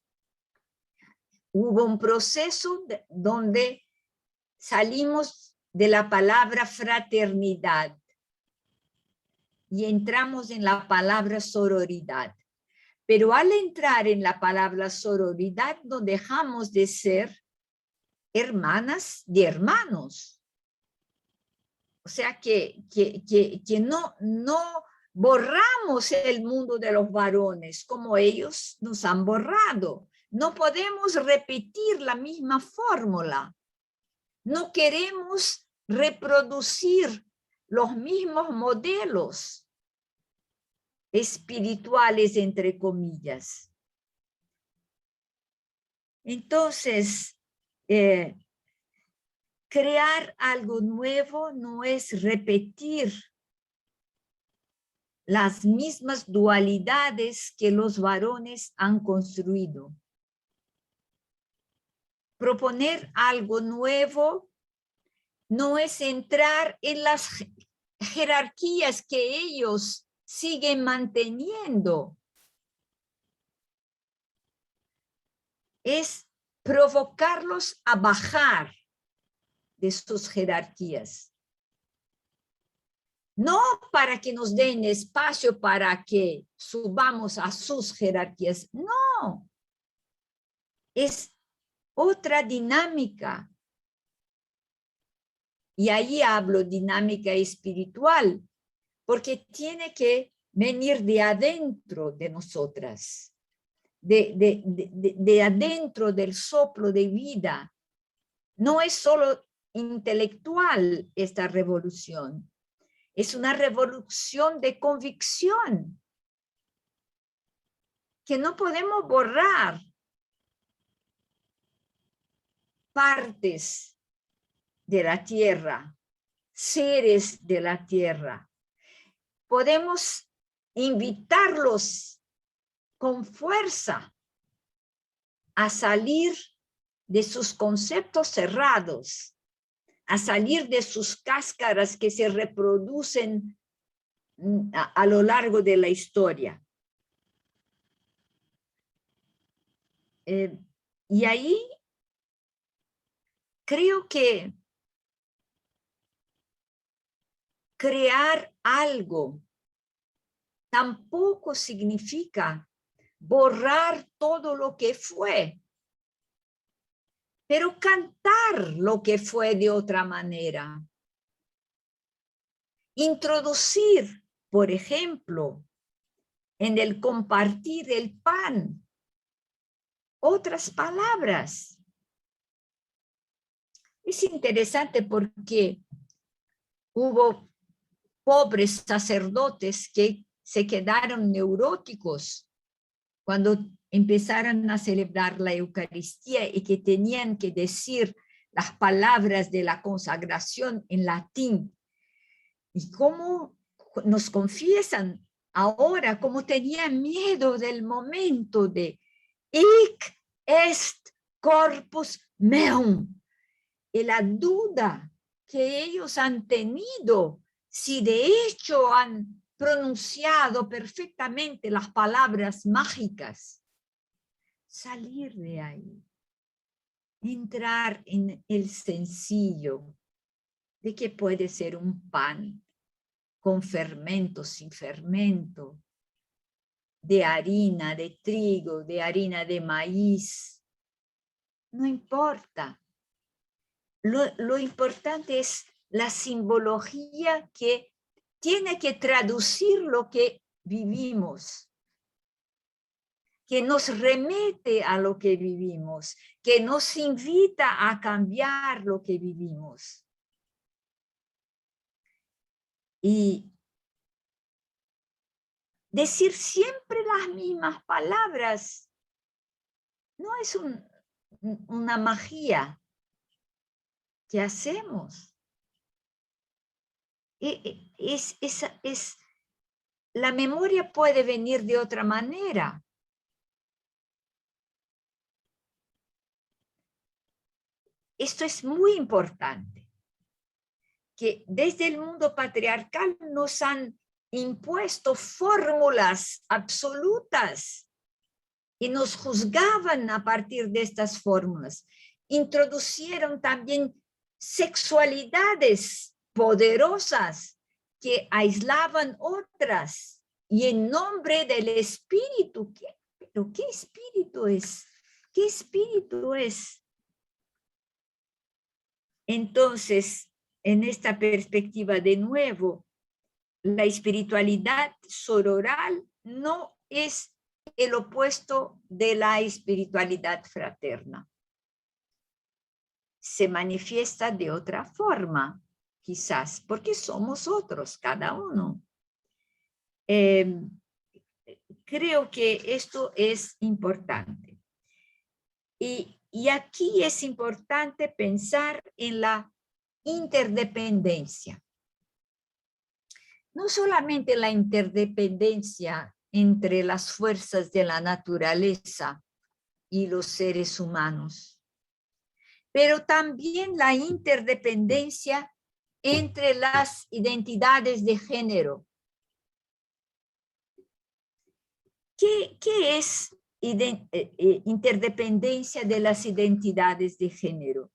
Hubo un proceso donde salimos de la palabra fraternidad y entramos en la palabra sororidad. Pero al entrar en la palabra sororidad, no dejamos de ser hermanas de hermanos. O sea que no borramos el mundo de los varones como ellos nos han borrado. No podemos repetir la misma fórmula. No queremos reproducir los mismos modelos. espirituales, entre comillas. Entonces, crear algo nuevo no es repetir las mismas dualidades que los varones han construido. Proponer algo nuevo no es entrar en las jerarquías que ellos siguen manteniendo. Es provocarlos a bajar de sus jerarquías. No para que nos den espacio para que subamos a sus jerarquías. No. Es otra dinámica. Y ahí hablo dinámica espiritual, porque tiene que venir de adentro de nosotras, de adentro del soplo de vida. No es solo intelectual esta revolución, es una revolución de convicción que no podemos borrar partes de la tierra, seres de la tierra. Podemos invitarlos con fuerza a salir de sus conceptos cerrados, a salir de sus cáscaras que se reproducen a lo largo de la historia. Y ahí creo que crear algo tampoco significa borrar todo lo que fue, pero cantar lo que fue de otra manera. Introducir, por ejemplo, en el compartir el pan, otras palabras. Es interesante porque hubo pobres sacerdotes que se quedaron neuróticos cuando empezaron a celebrar la Eucaristía y que tenían que decir las palabras de la consagración en latín. Y cómo nos confiesan ahora, cómo tenían miedo del momento de hic est corpus meum, y la duda que ellos han tenido, si de hecho han pronunciado perfectamente las palabras mágicas. Salir de ahí, entrar en el sencillo de que puede ser un pan con fermento, sin fermento, de harina de trigo, de harina de maíz. No importa. Lo importante es la simbología que tiene que traducir lo que vivimos, que nos remite a lo que vivimos, que nos invita a cambiar lo que vivimos. Y decir siempre las mismas palabras no es una magia que hacemos. La memoria puede venir de otra manera. Esto es muy importante, que desde el mundo patriarcal nos han impuesto fórmulas absolutas y nos juzgaban a partir de estas fórmulas. Introducieron también sexualidades poderosas que aislaban otras y en nombre del espíritu. ¿Pero qué espíritu es? ¿Qué espíritu es? Entonces, en esta perspectiva de nuevo, la espiritualidad sororal no es el opuesto de la espiritualidad fraterna. Se manifiesta de otra forma, quizás, porque somos otros, cada uno. creo que esto es importante. Y aquí es importante pensar en la interdependencia. No solamente la interdependencia entre las fuerzas de la naturaleza y los seres humanos, pero también la interdependencia entre las identidades de género. ¿Qué es interdependencia de las identidades de género?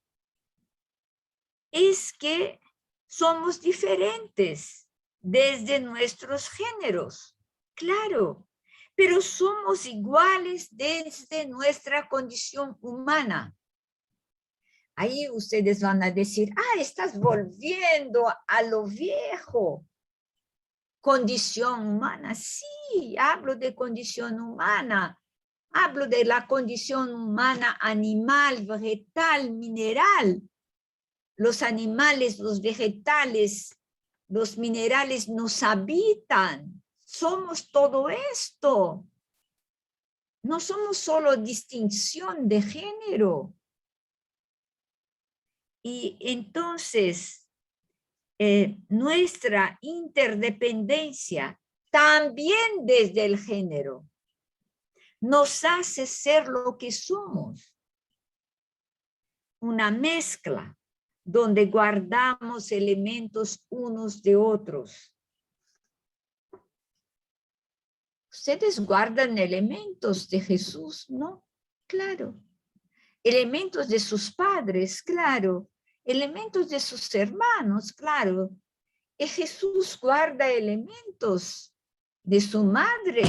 Es que somos diferentes desde nuestros géneros, claro, pero somos iguales desde nuestra condición humana. Ahí ustedes van a decir, estás volviendo a lo viejo. Condición humana, sí, hablo de condición humana. Hablo de la condición humana animal, vegetal, mineral. Los animales, los vegetales, los minerales nos habitan. Somos todo esto. No somos solo distinción de género. Y entonces, nuestra interdependencia también desde el género nos hace ser lo que somos. Una mezcla donde guardamos elementos unos de otros. ¿Ustedes guardan elementos de Jesús? No, claro. Elementos de sus padres, claro. Elementos de sus hermanos, claro. Y Jesús guarda elementos de su madre,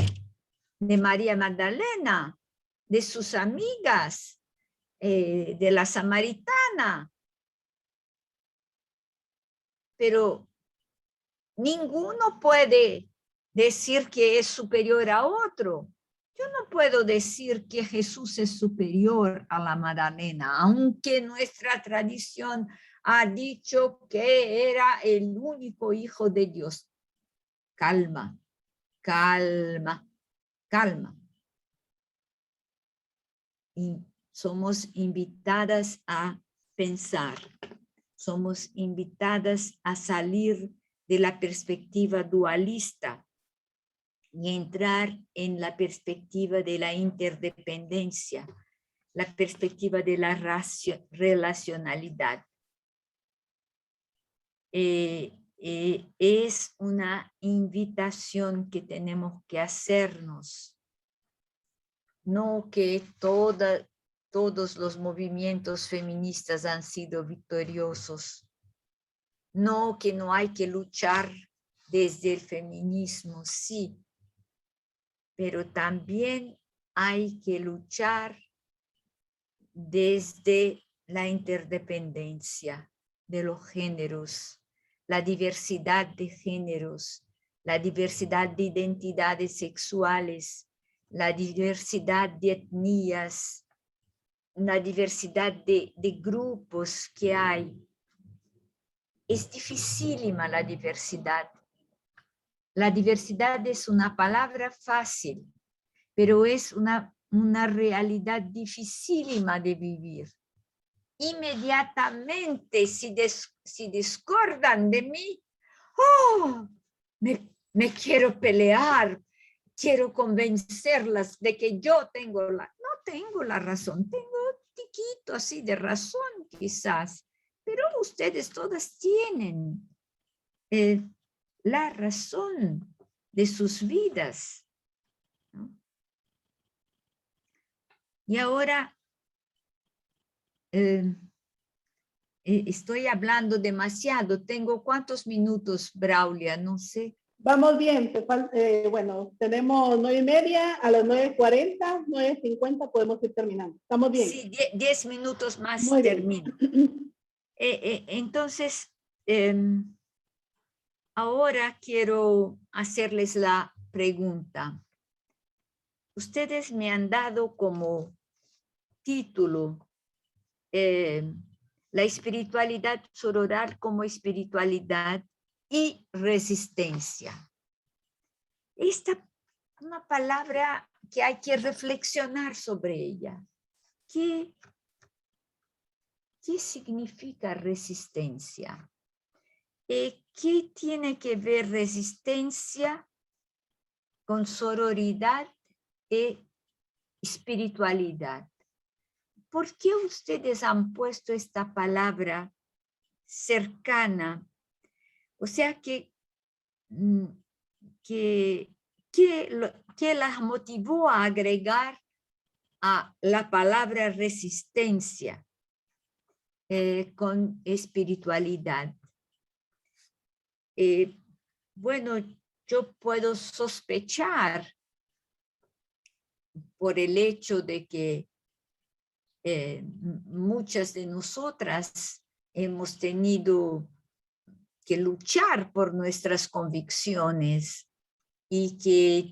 de María Magdalena, de sus amigas, de la samaritana. Pero ninguno puede decir que es superior a otro. Yo no puedo decir que Jesús es superior a la Magdalena, aunque nuestra tradición ha dicho que era el único hijo de Dios. Calma, calma, calma. Y somos invitadas a pensar, somos invitadas a salir de la perspectiva dualista y entrar en la perspectiva de la interdependencia, la perspectiva de la relacionalidad. Es una invitación que tenemos que hacernos, no que todos los movimientos feministas han sido victoriosos, no que no hay que luchar desde el feminismo, sí, pero también hay que luchar desde la interdependencia de los géneros, la diversidad de géneros, la diversidad de identidades sexuales, la diversidad de etnias, la diversidad de grupos que hay. Es dificilísima la diversidad. La diversidad es una palabra fácil, pero es una realidad dificilísima de vivir. Inmediatamente, si discordan de mí, me quiero pelear, quiero convencerlas de que yo no tengo la razón, tengo un tiquito así de razón quizás, pero ustedes todas tienen la razón de sus vidas, ¿no? Y ahora estoy hablando demasiado. ¿Tengo cuántos minutos, Braulia? No sé. Vamos bien. Bueno, tenemos 9:30, a las 9:40, 9:50 podemos ir terminando. ¿Estamos bien? Sí, 10 minutos más. Muy termino. Entonces, ahora quiero hacerles la pregunta. Ustedes me han dado como título la espiritualidad sororal como espiritualidad y resistencia. Esta una palabra que hay que reflexionar sobre ella. ¿Qué significa resistencia? ¿Qué tiene que ver resistencia con sororidad e espiritualidad? ¿Por qué ustedes han puesto esta palabra cercana? O sea, ¿qué las motivó a agregar a la palabra resistencia con espiritualidad? Bueno, yo puedo sospechar por el hecho de que muchas de nosotras hemos tenido que luchar por nuestras convicciones y que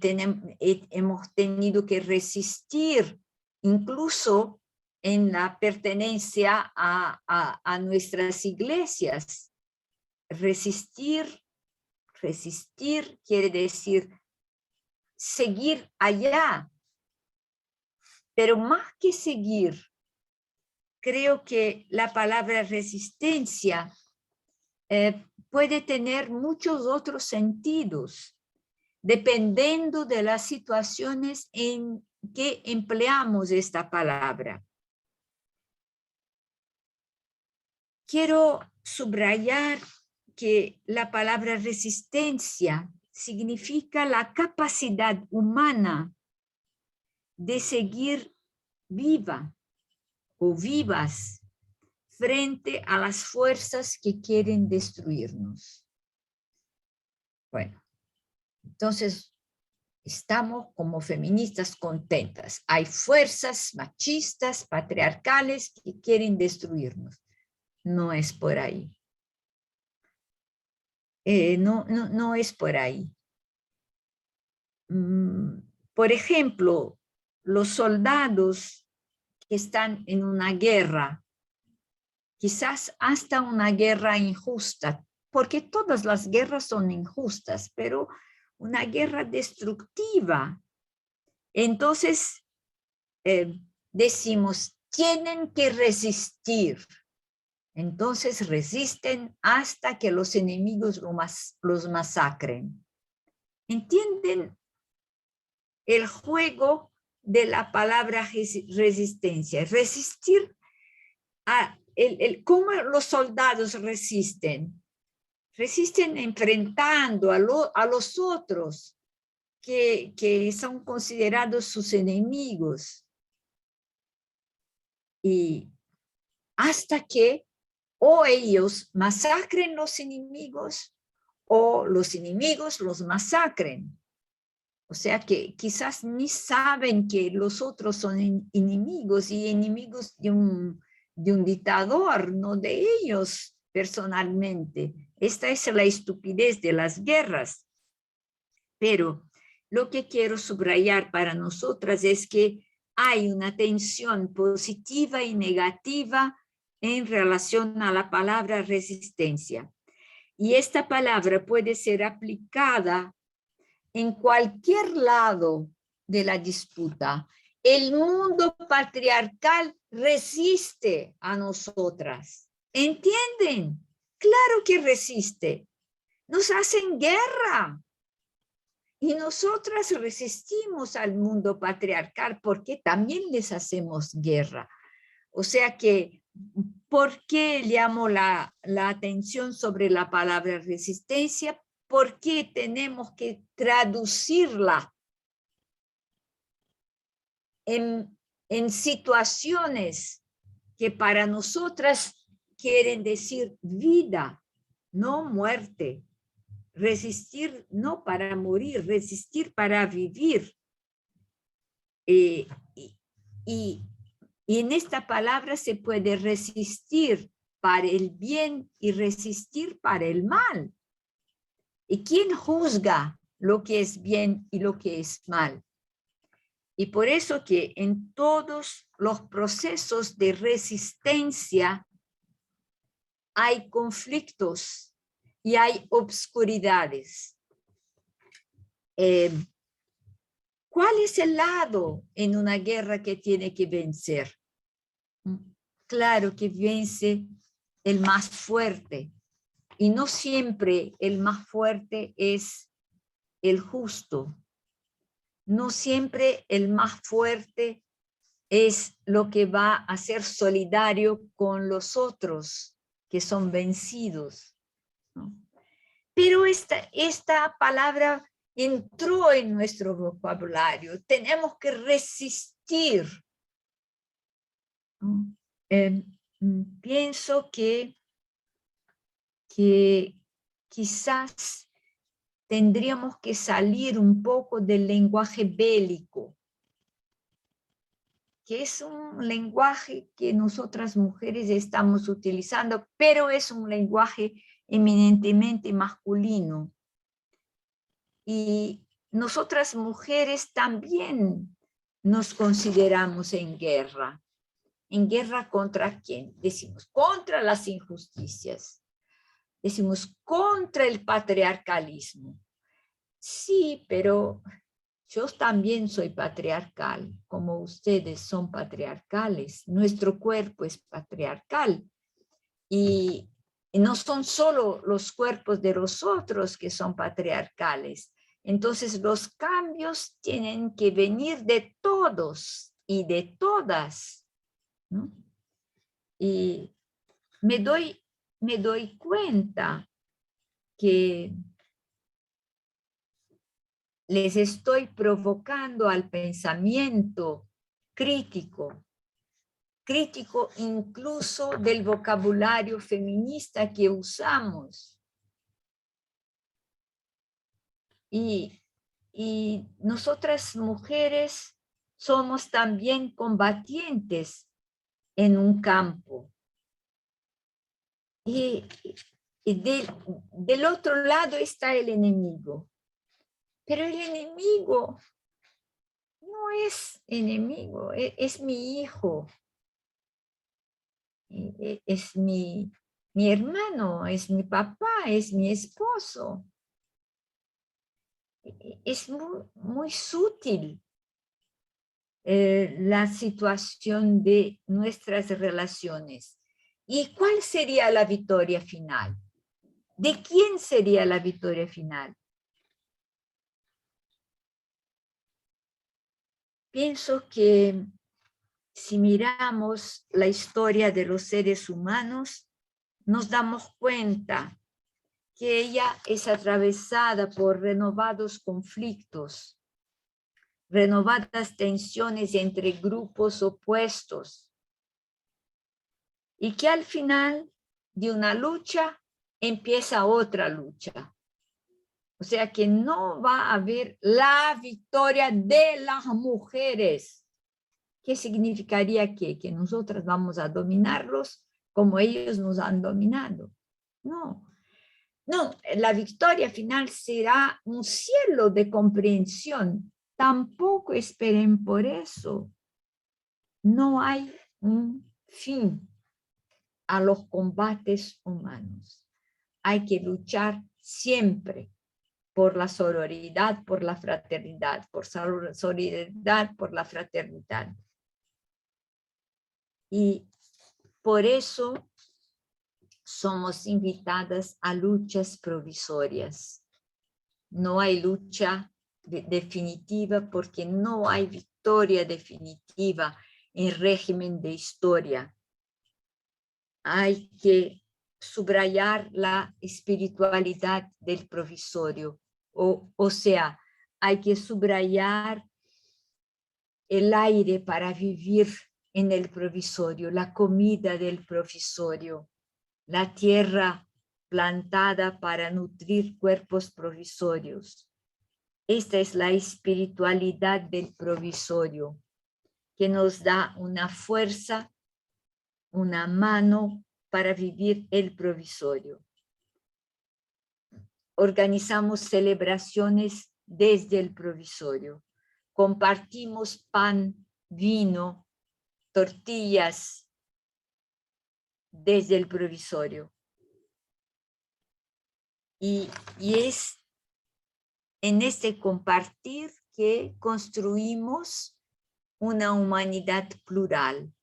hemos tenido que resistir incluso en la pertenencia a nuestras iglesias. Resistir quiere decir seguir allá, pero más que seguir, creo que la palabra resistencia puede tener muchos otros sentidos, dependiendo de las situaciones en que empleamos esta palabra. Quiero subrayar que la palabra resistencia significa la capacidad humana de seguir viva o vivas frente a las fuerzas que quieren destruirnos. Bueno, entonces estamos como feministas contentas. Hay fuerzas machistas, patriarcales que quieren destruirnos. No es por ahí. No es por ahí. Por ejemplo, los soldados que están en una guerra, quizás hasta una guerra injusta, porque todas las guerras son injustas, pero una guerra destructiva. Entonces, decimos, tienen que resistir. Entonces resisten hasta que los enemigos los masacren. ¿Entienden el juego de la palabra resistencia? Resistir ¿cómo los soldados resisten? Resisten enfrentando a los otros que son considerados sus enemigos. Y hasta que o ellos masacren los enemigos o los enemigos los masacren. O sea que quizás ni saben que los otros son enemigos y enemigos de un dictador, no de ellos personalmente. Esta es la estupidez de las guerras. Pero lo que quiero subrayar para nosotras es que hay una tensión positiva y negativa en relación a la palabra resistencia. Y esta palabra puede ser aplicada en cualquier lado de la disputa. El mundo patriarcal resiste a nosotras. ¿Entienden? Claro que resiste. Nos hacen guerra. Y nosotras resistimos al mundo patriarcal porque también les hacemos guerra. O sea que, ¿por qué llamo la atención sobre la palabra resistencia? Porque tenemos que traducirla en situaciones que para nosotras quieren decir vida, no muerte. Resistir no para morir, resistir para vivir. Y en esta palabra se puede resistir para el bien y resistir para el mal. ¿Y quién juzga lo que es bien y lo que es mal? Y por eso que en todos los procesos de resistencia hay conflictos y hay obscuridades. ¿Cuál es el lado en una guerra que tiene que vencer? Claro que vence el más fuerte, y no siempre el más fuerte es el justo. No siempre el más fuerte es lo que va a ser solidario con los otros que son vencidos, ¿no? Pero esta palabra entró en nuestro vocabulario. Tenemos que resistir, ¿no? Pienso que quizás tendríamos que salir un poco del lenguaje bélico, que es un lenguaje que nosotras mujeres estamos utilizando, pero es un lenguaje eminentemente masculino. Y nosotras mujeres también nos consideramos en guerra. ¿En guerra contra quién? Decimos, contra las injusticias. Decimos, contra el patriarcalismo. Sí, pero yo también soy patriarcal, como ustedes son patriarcales. Nuestro cuerpo es patriarcal. Y no son solo los cuerpos de los otros que son patriarcales. Entonces los cambios tienen que venir de todos y de todas, ¿no? Y me doy cuenta que les estoy provocando al pensamiento crítico incluso del vocabulario feminista que usamos. Y nosotras mujeres somos también combatientes en un campo. Y del otro lado está el enemigo. Pero el enemigo no es enemigo, es mi hijo, es mi hermano, es mi papá, es mi esposo. Es muy sutil la situación de nuestras relaciones. ¿Y cuál sería la victoria final? ¿De quién sería la victoria final? Pienso que si miramos la historia de los seres humanos, nos damos cuenta que ella es atravesada por renovados conflictos, renovadas tensiones entre grupos opuestos, y que al final de una lucha empieza otra lucha. O sea que no va a haber la victoria de las mujeres. ¿Qué significaría que nosotras vamos a dominarlos como ellos nos han dominado? No, la victoria final será un cielo de comprensión. Tampoco esperen por eso. No hay un fin a los combates humanos. Hay que luchar siempre por la sororidad, por la fraternidad, por solidaridad, por la fraternidad. Y por eso somos invitadas a luchas provisorias. No hay lucha definitiva porque no hay victoria definitiva en régimen de historia. Hay que subrayar la espiritualidad del provisorio, o sea, hay que subrayar el aire para vivir en el provisorio, la comida del provisorio, la tierra plantada para nutrir cuerpos provisorios. Esta es la espiritualidad del provisorio, que nos da una fuerza, una mano para vivir el provisorio. Organizamos celebraciones desde el provisorio. Compartimos pan, vino, tortillas desde el provisorio. Y es en este compartir que construimos una humanidad plural.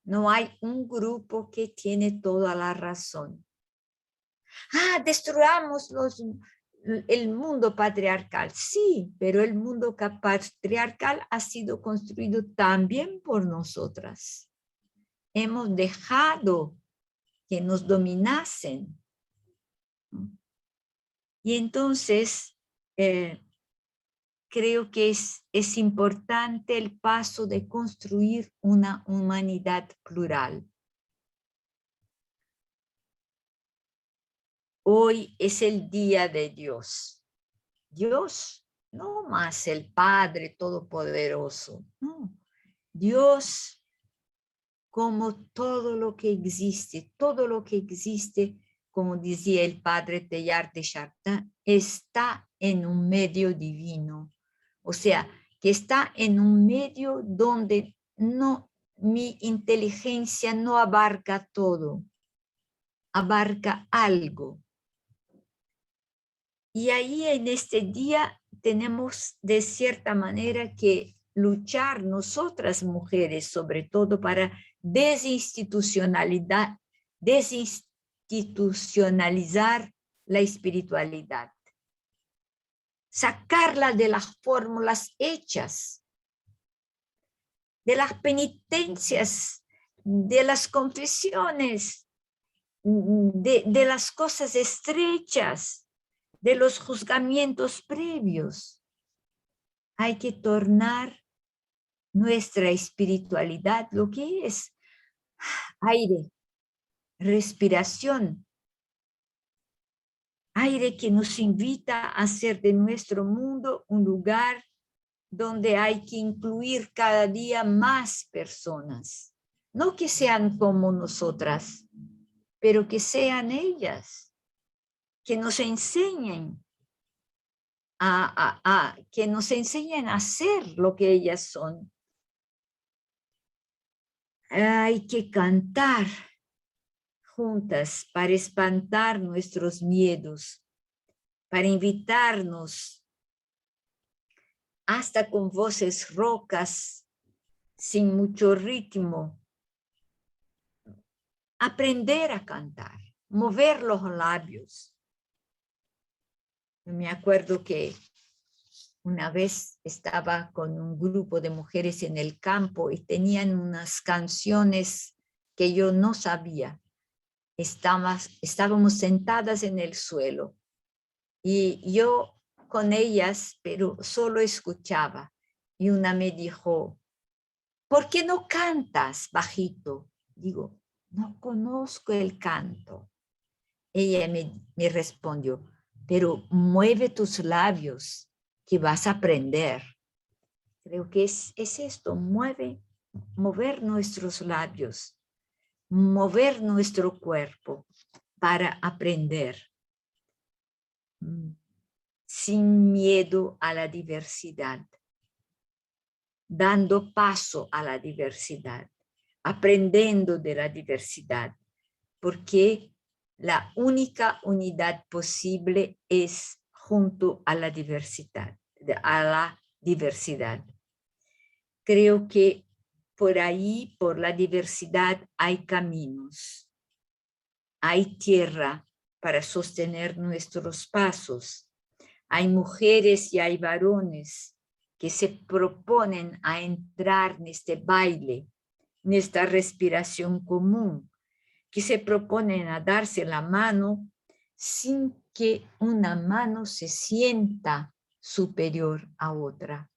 No hay un grupo que tiene toda la razón. Destruyamos el mundo patriarcal. Sí, pero el mundo patriarcal ha sido construido también por nosotras. Hemos dejado que nos dominasen. Y entonces, creo que es importante el paso de construir una humanidad plural. Hoy es el día de Dios. Dios, no más el Padre Todopoderoso, no. Dios como todo lo que existe, como decía el padre Teilhard de Chardin, está en un medio divino. O sea, que está en un medio donde mi inteligencia no abarca todo, abarca algo. Y ahí en este día tenemos de cierta manera que luchar nosotras mujeres, sobre todo para desinstitucionalizar la espiritualidad. Sacarla de las fórmulas hechas, de las penitencias, de las confesiones, de las cosas estrechas, de los juzgamientos previos. Hay que tornar nuestra espiritualidad lo que es aire, respiración, aire que nos invita a hacer de nuestro mundo un lugar donde hay que incluir cada día más personas. No que sean como nosotras, pero que sean ellas, que nos enseñen que nos enseñen a hacer lo que ellas son. Hay que cantar juntas para espantar nuestros miedos, para invitarnos, hasta con voces rocas, sin mucho ritmo, aprender a cantar, mover los labios. Me acuerdo que una vez estaba con un grupo de mujeres en el campo y tenían unas canciones que yo no sabía. Estábamos sentadas en el suelo y yo con ellas, pero solo escuchaba. Y una me dijo, ¿por qué no cantas bajito? Digo, no conozco el canto. Ella me respondió, pero mueve tus labios, que vas a aprender. Creo que es esto, mover nuestros labios, mover nuestro cuerpo para aprender. Sin miedo a la diversidad, dando paso a la diversidad, aprendiendo de la diversidad, porque la única unidad posible es junto a la diversidad, Creo que por ahí, por la diversidad, hay caminos, hay tierra para sostener nuestros pasos, hay mujeres y hay varones que se proponen a entrar en este baile, en esta respiración común, que se proponen a darse la mano sin que una mano se sienta superior a otra.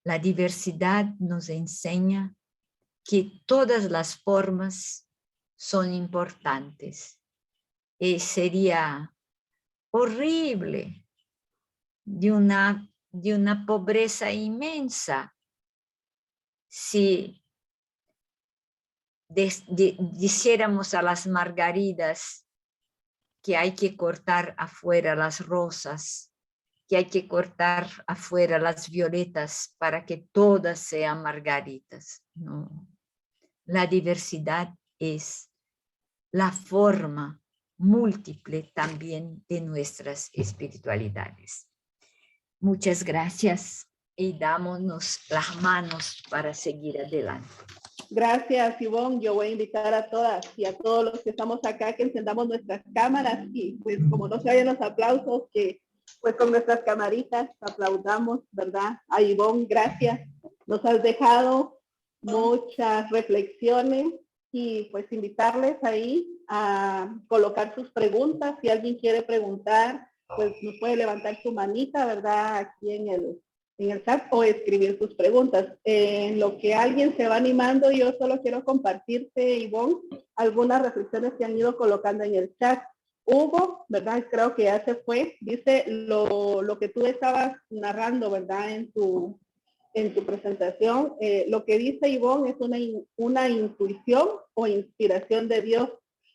La diversidad nos enseña que todas las formas son importantes. Sería horrible de una pobreza inmensa si dijéramos a las margaridas que hay que cortar afuera las rosas, que hay que cortar afuera las violetas para que todas sean margaritas. No. La diversidad es la forma múltiple también de nuestras espiritualidades. Muchas gracias y dámonos las manos para seguir adelante. Gracias, Ivonne. Yo voy a invitar a todas y a todos los que estamos acá que encendamos nuestras cámaras y pues como no se oyen los aplausos, que pues con nuestras camaritas aplaudamos, ¿verdad? A Ivonne, gracias. Nos has dejado muchas reflexiones y pues invitarles ahí a colocar sus preguntas. Si alguien quiere preguntar, pues nos puede levantar su manita, ¿verdad? Aquí en el chat o escribir sus preguntas. En lo que alguien se va animando, yo solo quiero compartirte, Ivonne, algunas reflexiones que han ido colocando en el chat. Hugo, ¿verdad? Creo que ya se fue. Dice lo que tú estabas narrando, ¿verdad? En tu presentación. Lo que dice Ivonne es una intuición o inspiración de Dios.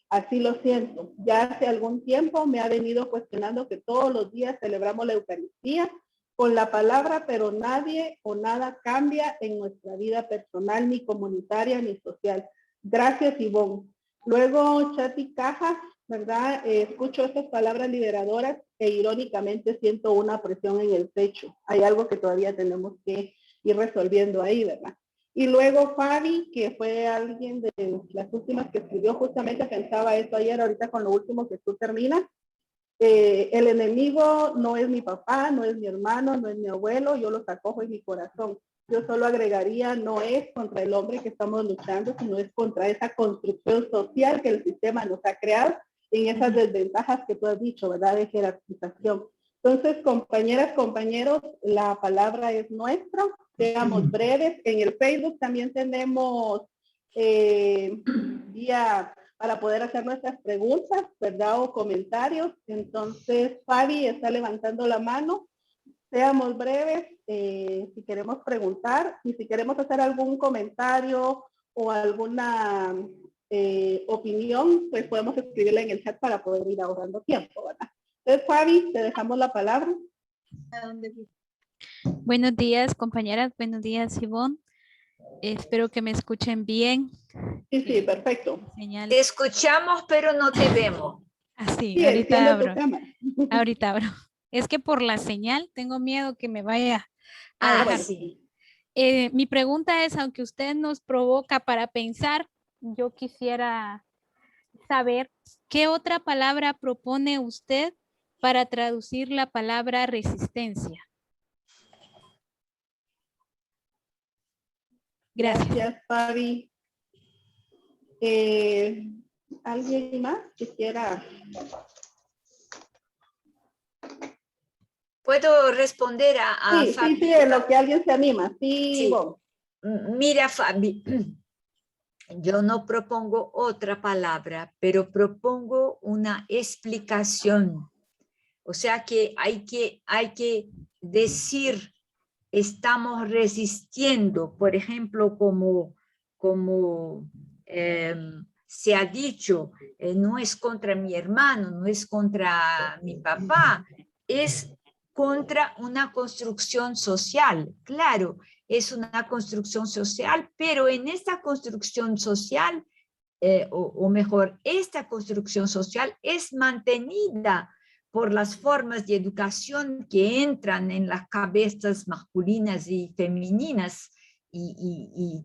Así lo siento. Ya hace algún tiempo me ha venido cuestionando que todos los días celebramos la Eucaristía con la palabra, pero nadie o nada cambia en nuestra vida personal, ni comunitaria, ni social. Gracias, Ivonne. Luego, Chati Cajas, ¿verdad? Escucho esas palabras liberadoras e irónicamente siento una presión en el pecho. Hay algo que todavía tenemos que ir resolviendo ahí, ¿verdad? Y luego Fabi, que fue alguien de las últimas que escribió, justamente pensaba eso ayer, ahorita con lo último que tú terminas. El enemigo no es mi papá, no es mi hermano, no es mi abuelo, yo los acojo en mi corazón. Yo solo agregaría, no es contra el hombre que estamos luchando, sino es contra esa construcción social que el sistema nos ha creado en esas desventajas que tú has dicho, ¿verdad? De jerarquización. Entonces, compañeras, compañeros, la palabra es nuestra. Seamos breves. En el Facebook también tenemos vía para poder hacer nuestras preguntas, ¿verdad? O comentarios. Entonces, Fabi está levantando la mano. Seamos breves si queremos preguntar y si queremos hacer algún comentario o alguna opinión, pues podemos escribirla en el chat para poder ir ahorrando tiempo, ¿verdad? Entonces, Fabi, te dejamos la palabra. Buenos días, compañeras. Buenos días, Ivonne. Espero que me escuchen bien. Sí, perfecto. Señal. Te escuchamos, pero no te vemos. Así, Sí, ahorita abro. Ahorita abro. Es que por la señal tengo miedo que me vaya a dejar. Sí. Mi pregunta es, aunque usted nos provoca para pensar, yo quisiera saber qué otra palabra propone usted para traducir la palabra resistencia. Gracias, Fabi. ¿Alguien más quisiera? ¿Puedo responder a Fabi? Sí, en lo que alguien se anima. Sí. Mira, Fabi, yo no propongo otra palabra, pero propongo una explicación. O sea que hay que decir, estamos resistiendo, por ejemplo, como se ha dicho, no es contra mi hermano, no es contra mi papá, es contra una construcción social. Claro, es una construcción social, pero en esta construcción social, o mejor, esta construcción social es mantenida por las formas de educación que entran en las cabezas masculinas y femeninas y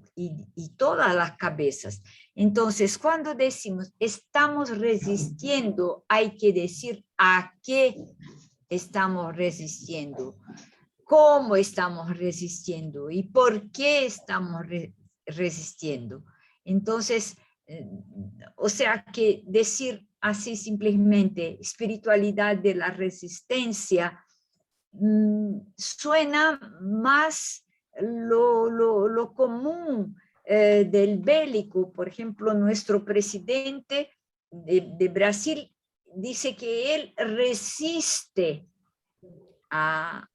todas las cabezas. Entonces, cuando decimos estamos resistiendo, hay que decir a qué estamos resistiendo, cómo estamos resistiendo y por qué estamos resistiendo. Entonces, o sea que decir así simplemente espiritualidad de la resistencia suena más lo común del bélico. Por ejemplo, nuestro presidente de Brasil dice que él resiste a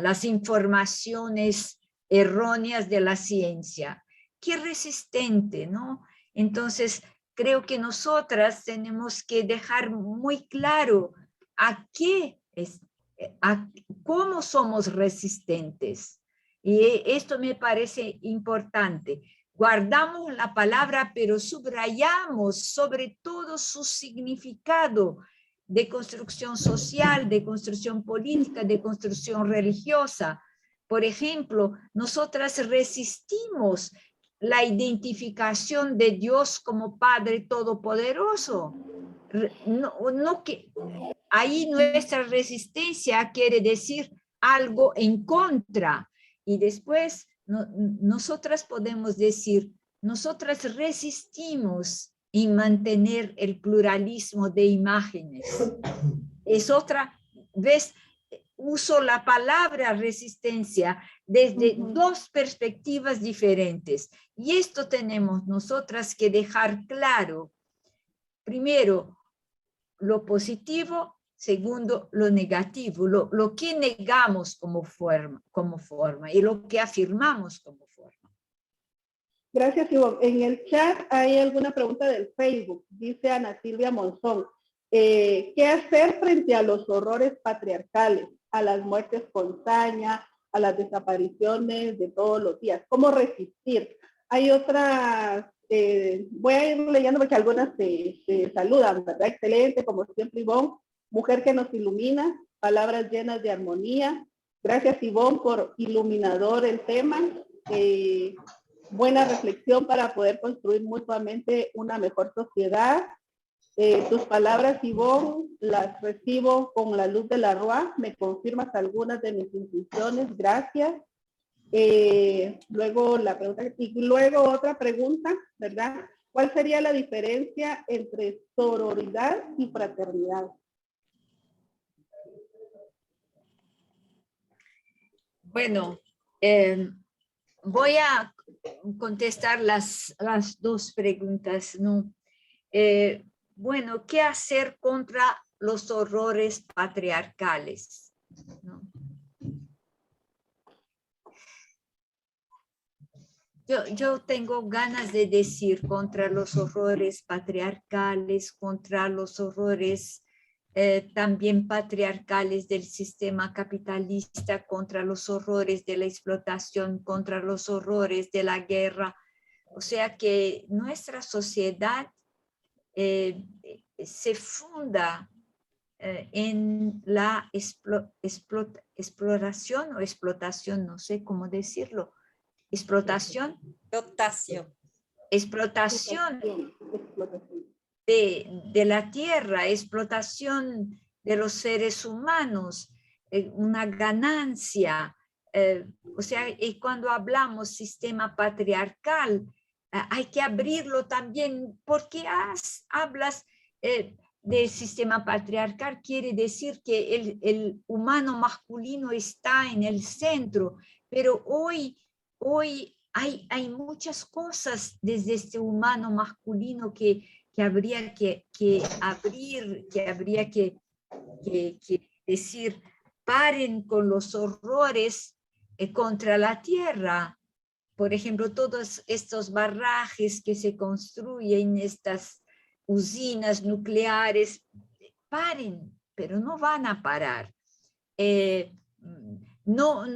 las informaciones erróneas de la ciencia. Qué resistente, ¿no? Entonces, creo que nosotras tenemos que dejar muy claro cómo somos resistentes. Y esto me parece importante. Guardamos la palabra, pero subrayamos sobre todo su significado de construcción social, de construcción política, de construcción religiosa. Por ejemplo, nosotras resistimos la identificación de Dios como Padre Todopoderoso. Ahí nuestra resistencia quiere decir algo en contra. Y después nosotras podemos decir, nosotras resistimos en mantener el pluralismo de imágenes. Es otra vez, uso la palabra resistencia desde dos perspectivas diferentes. Y esto tenemos nosotras que dejar claro. Primero, lo positivo. Segundo, lo negativo, lo que negamos como forma y lo que afirmamos como forma. Gracias, Ivonne. En el chat hay alguna pregunta del Facebook. Dice Ana Silvia Monzón. ¿Qué hacer frente a los horrores patriarcales, a las muertes con saña, a las desapariciones de todos los días? ¿Cómo resistir? Hay otras, voy a ir leyendo porque algunas se saludan, ¿verdad? Excelente, como siempre, Ivonne. Mujer que nos ilumina, palabras llenas de armonía. Gracias, Ivonne, por iluminador el tema. Buena reflexión para poder construir mutuamente una mejor sociedad. Tus palabras, Ivonne, las recibo con la luz de la Ruá. Me confirmas algunas de mis intuiciones. Gracias. Luego la pregunta, y luego otra pregunta, ¿verdad? ¿Cuál sería la diferencia entre sororidad y fraternidad? Bueno, voy a contestar las dos preguntas, ¿no? Bueno, ¿qué hacer contra los horrores patriarcales? ¿No? Yo tengo ganas de decir contra los horrores patriarcales, contra los horrores también patriarcales del sistema capitalista, contra los horrores de la explotación, contra los horrores de la guerra. O sea que nuestra sociedad se funda en la exploración o explotación, no sé cómo decirlo. Explotación. Explotación de la tierra, explotación de los seres humanos, una ganancia. O sea, y cuando hablamos sistema patriarcal, hay que abrirlo también, porque hablas del sistema patriarcal, quiere decir que el humano masculino está en el centro, pero hoy hay muchas cosas desde este humano masculino que habría que abrir, que habría que decir, paren con los horrores contra la tierra. Por ejemplo, todos estos barrajes que se construyen, estas usinas nucleares, paren, pero no van a parar. No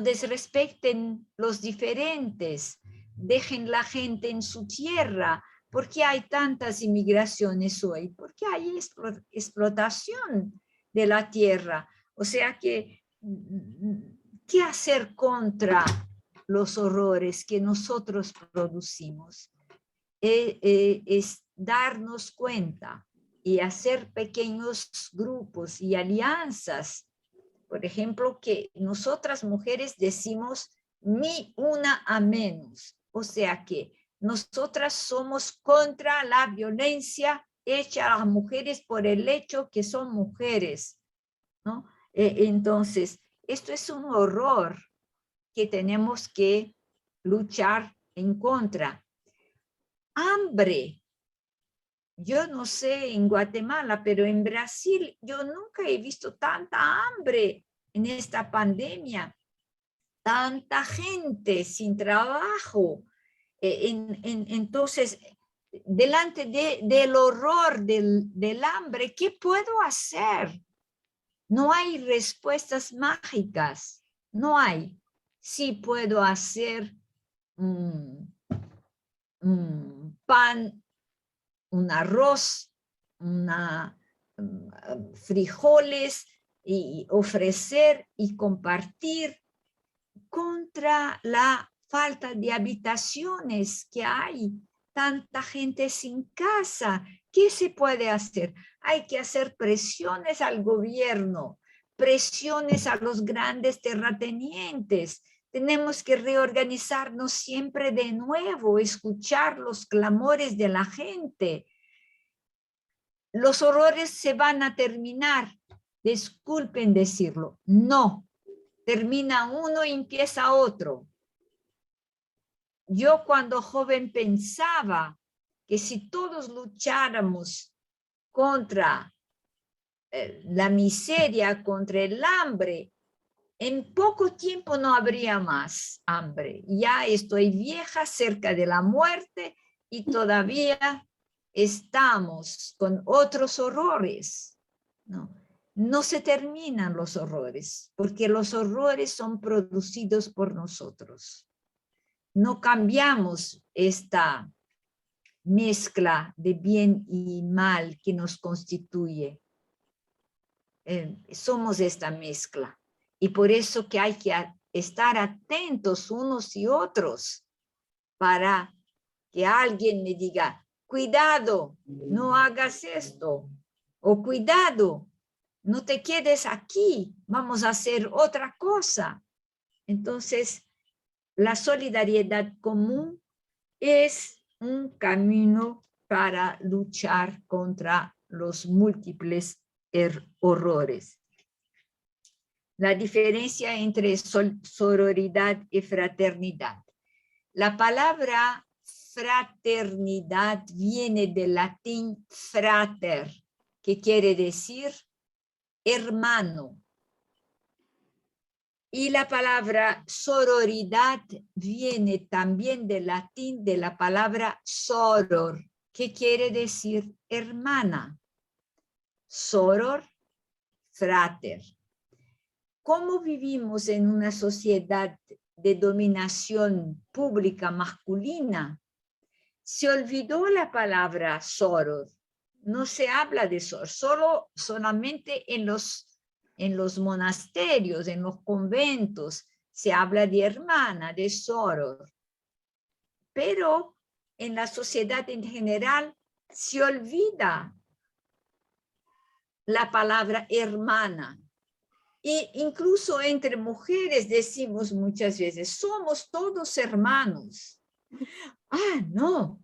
desrespeten los diferentes, dejen la gente en su tierra. ¿Por qué hay tantas inmigraciones hoy? Porque hay explotación de la tierra. O sea que, ¿qué hacer contra los horrores que nosotros producimos? Es darnos cuenta y hacer pequeños grupos y alianzas. Por ejemplo, que nosotras mujeres decimos ni una a menos. O sea que nosotras somos contra la violencia hecha a las mujeres por el hecho que son mujeres, ¿no? Entonces, esto es un horror que tenemos que luchar en contra. Hambre. Yo no sé en Guatemala, pero en Brasil yo nunca he visto tanta hambre en esta pandemia. Tanta gente sin trabajo. Entonces, delante del horror del hambre, ¿qué puedo hacer? No hay respuestas mágicas. No hay. Sí puedo hacer pan, un arroz frijoles y ofrecer y compartir, contra la falta de habitaciones que hay, tanta gente sin casa. ¿Qué se puede hacer? Hay que hacer presiones al gobierno, presiones a los grandes terratenientes. Tenemos que reorganizarnos siempre de nuevo, escuchar los clamores de la gente. Los horrores se van a terminar. Disculpen decirlo, no. Termina uno y empieza otro. Yo cuando joven pensaba que si todos lucháramos contra la miseria, contra el hambre, en poco tiempo no habría más hambre. Ya estoy vieja, cerca de la muerte, y todavía estamos con otros horrores, ¿no? No se terminan los horrores, porque los horrores son producidos por nosotros. No cambiamos esta mezcla de bien y mal que nos constituye. Somos esta mezcla. Y por eso que hay que estar atentos unos y otros para que alguien me diga, cuidado, no hagas esto, o cuidado, no te quedes aquí, vamos a hacer otra cosa. Entonces, la solidaridad común es un camino para luchar contra los múltiples horrores. La diferencia entre sororidad y fraternidad. La palabra fraternidad viene del latín frater, que quiere decir hermano. Y la palabra sororidad viene también del latín de la palabra soror, que quiere decir hermana. Soror, frater. ¿Cómo vivimos en una sociedad de dominación pública masculina? Se olvidó la palabra soror. No se habla de soror, solamente en los monasterios, en los conventos, se habla de hermana, de soror. Pero en la sociedad en general se olvida la palabra hermana. E incluso entre mujeres decimos muchas veces, somos todos hermanos. Ah, no.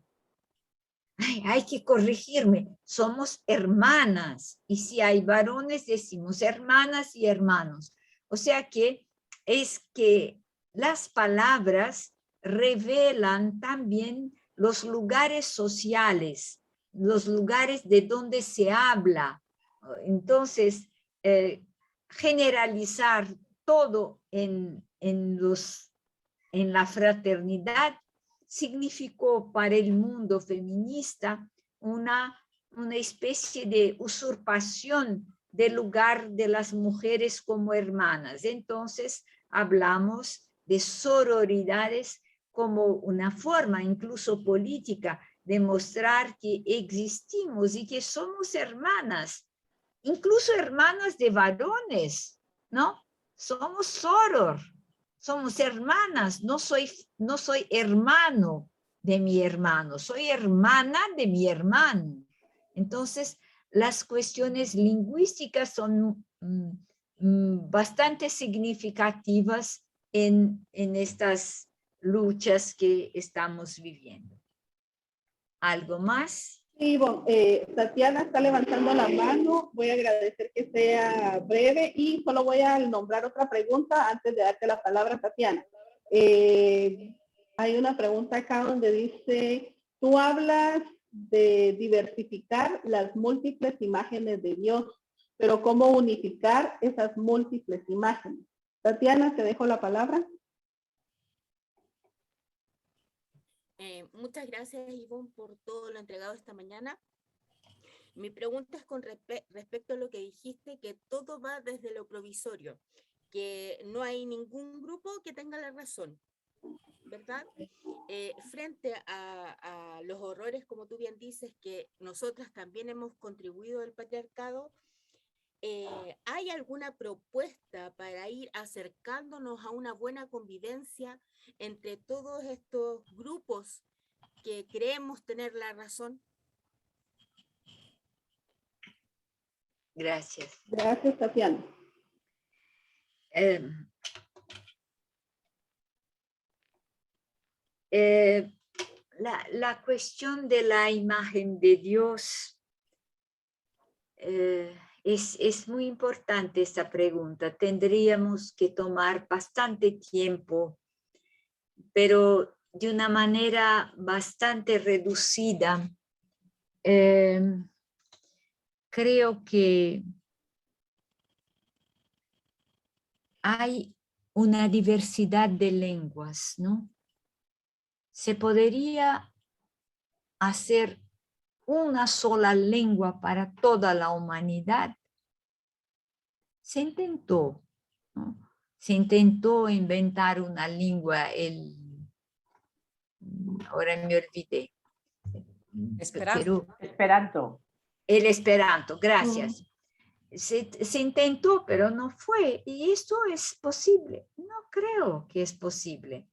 Ay, hay que corregirme, somos hermanas. Y si hay varones, decimos hermanas y hermanos. O sea que es que las palabras revelan también los lugares sociales, los lugares de donde se habla. Entonces, generalizar todo en la fraternidad significó para el mundo feminista una especie de usurpación del lugar de las mujeres como hermanas. Entonces hablamos de sororidades como una forma incluso política de mostrar que existimos y que somos hermanas, incluso hermanas de varones, ¿no? Somos soror. Somos hermanas, no soy hermano de mi hermano, soy hermana de mi hermano. Entonces, las cuestiones lingüísticas son bastante significativas en estas luchas que estamos viviendo. ¿Algo más? Sí, bueno, Tatiana está levantando la mano. Voy a agradecer que sea breve y solo voy a nombrar otra pregunta antes de darte la palabra, Tatiana. Hay una pregunta acá donde dice, tú hablas de diversificar las múltiples imágenes de Dios, pero ¿cómo unificar esas múltiples imágenes? Tatiana, te dejo la palabra. Muchas gracias, Ivonne, por todo lo entregado esta mañana. Mi pregunta es con respecto a lo que dijiste, que todo va desde lo provisorio, que no hay ningún grupo que tenga la razón. ¿verdad? Frente a los horrores, como tú bien dices, que nosotras también hemos contribuido al patriarcado, ¿hay alguna propuesta para ir acercándonos a una buena convivencia entre todos estos grupos que creemos tener la razón? Gracias. Gracias, Tatiana. La cuestión de la imagen de Dios es muy importante esta pregunta. Tendríamos que tomar bastante tiempo, pero de una manera bastante reducida. Creo que hay una diversidad de lenguas, ¿no? Se podría hacer una sola lengua para toda la humanidad. Se intentó, ¿no? Se intentó inventar una lengua, ahora me olvidé. Esperanto. El Esperanto, gracias. Se intentó, pero no fue. ¿Y esto es posible? No creo que es posible.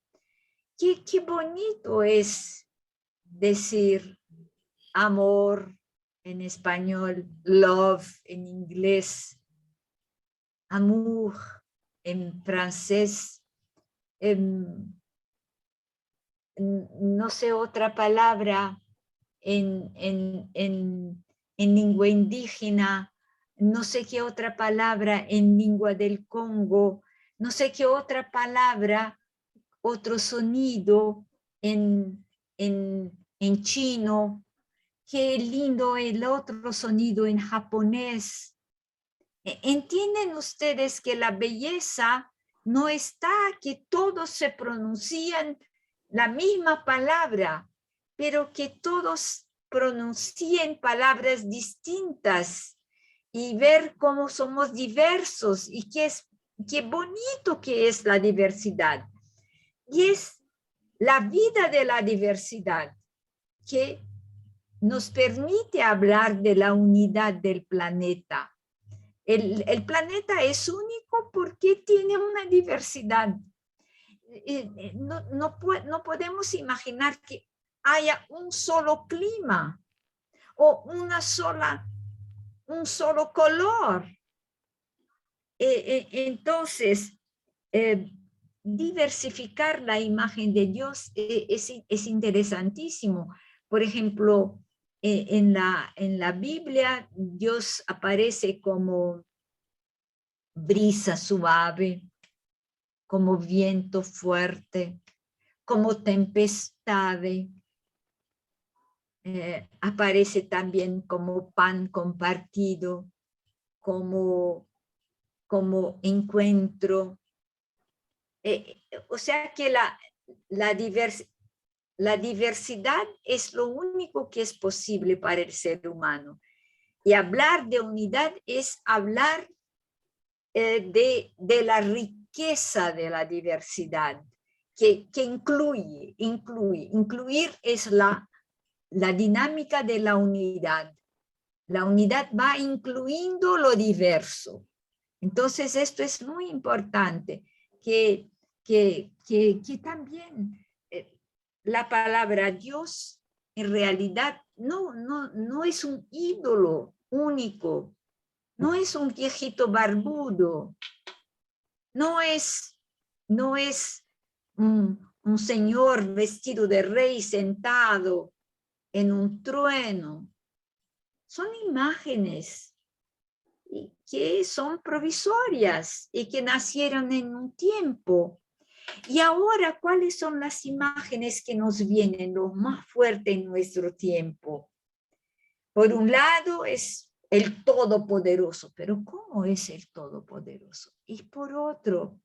Qué bonito es decir amor en español, love en inglés, amour en francés, no sé otra palabra en lengua indígena, no sé qué otra palabra en lengua del Congo, no sé qué otra palabra, otro sonido en chino, qué lindo el otro sonido en japonés. ¿Entienden ustedes que la belleza no está que todos se pronuncian la misma palabra, pero que todos pronuncien palabras distintas y ver cómo somos diversos y qué bonito que es la diversidad? Y es la vida de la diversidad que nos permite hablar de la unidad del planeta. El planeta es único porque tiene una diversidad. No podemos imaginar que haya un solo clima o un solo color. Entonces, diversificar la imagen de Dios es interesantísimo. Por ejemplo, en la Biblia, Dios aparece como brisa suave, como viento fuerte, como tempestad. Aparece también como pan compartido, como encuentro. O sea que la diversidad es lo único que es posible para el ser humano. Y hablar de unidad es hablar de la riqueza de la diversidad, que incluye. Incluir es la dinámica de la unidad. La unidad va incluyendo lo diverso. Entonces esto es muy importante, que también la palabra Dios en realidad no es un ídolo único, no es un viejito barbudo, no es un señor vestido de rey sentado en un trueno. Son imágenes que son provisorias y que nacieron en un tiempo. Y ahora, ¿cuáles son las imágenes que nos vienen lo más fuerte en nuestro tiempo? Por un lado es el Todopoderoso, pero ¿cómo es el Todopoderoso? Y por otro,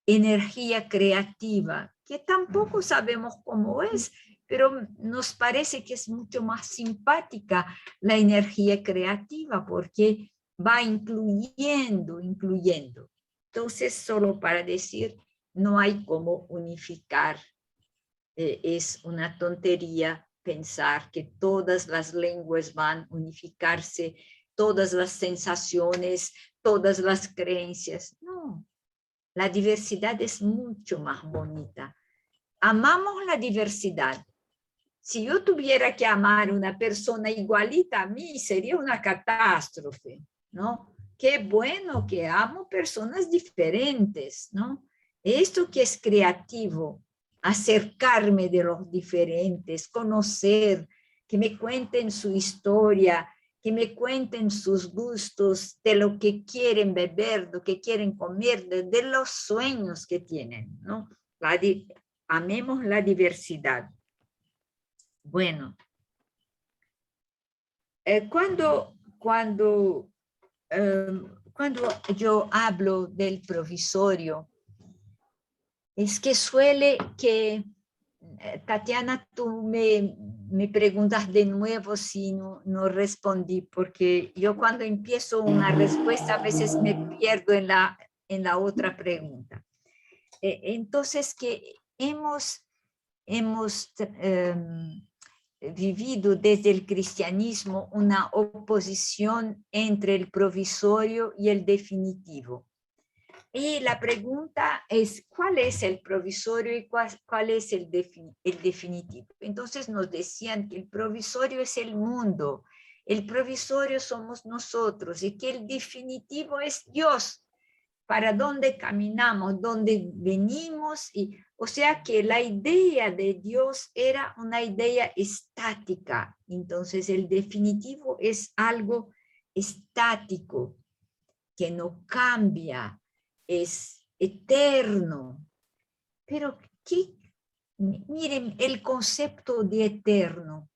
energía creativa, que tampoco sabemos cómo es, pero nos parece que es mucho más simpática la energía creativa porque va incluyendo. Entonces, solo para decir, no hay cómo unificar es una tontería pensar que todas las lenguas van a unificarse, todas las sensaciones, todas las creencias. No, la diversidad es mucho más bonita. Amamos la diversidad. Si yo tuviera que amar a una persona igualita a mí, sería una catástrofe, ¿no? Qué bueno que amo personas diferentes, ¿no? Esto que es creativo, acercarme de los diferentes, conocer, que me cuenten su historia, que me cuenten sus gustos, de lo que quieren beber, de lo que quieren comer, de los sueños que tienen, ¿no? Amemos la diversidad. Bueno, cuando yo hablo del provisorio, es que suele que, Tatiana, tú me preguntas de nuevo si no respondí, porque yo cuando empiezo una respuesta a veces me pierdo en la otra pregunta. Entonces, que hemos vivido desde el cristianismo una oposición entre el provisorio y el definitivo. Y la pregunta es, ¿cuál es el provisorio y cuál es el definitivo? Entonces nos decían que el provisorio es el mundo, el provisorio somos nosotros y que el definitivo es Dios. Para dónde caminamos, dónde venimos, o sea que la idea de Dios era una idea estática, entonces el definitivo es algo estático, que no cambia, es eterno. Pero miren, el concepto de eterno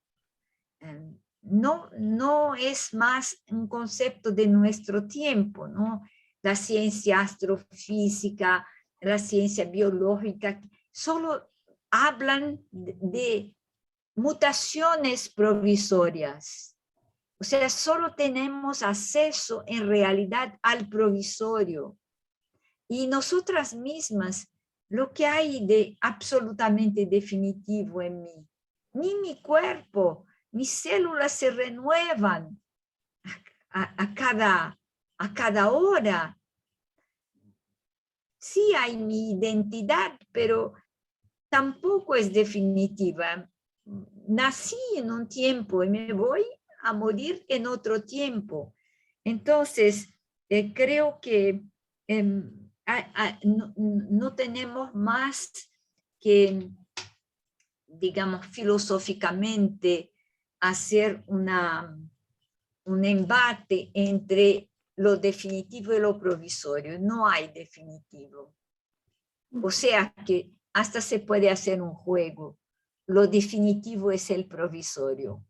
no es más un concepto de nuestro tiempo, ¿no? La ciencia astrofísica, la ciencia biológica, solo hablan de mutaciones provisorias. O sea, solo tenemos acceso en realidad al provisorio. Y nosotras mismas, lo que hay de absolutamente definitivo en mí, ni mi cuerpo, mis células se renuevan a cada hora. Sí hay mi identidad, pero tampoco es definitiva. Nací en un tiempo y me voy a morir en otro tiempo. Entonces, creo que no tenemos más que, digamos, filosóficamente hacer un embate entre lo definitivo y lo provisorio. No hay definitivo. O sea que hasta se puede hacer un juego. Lo definitivo es el provisorio.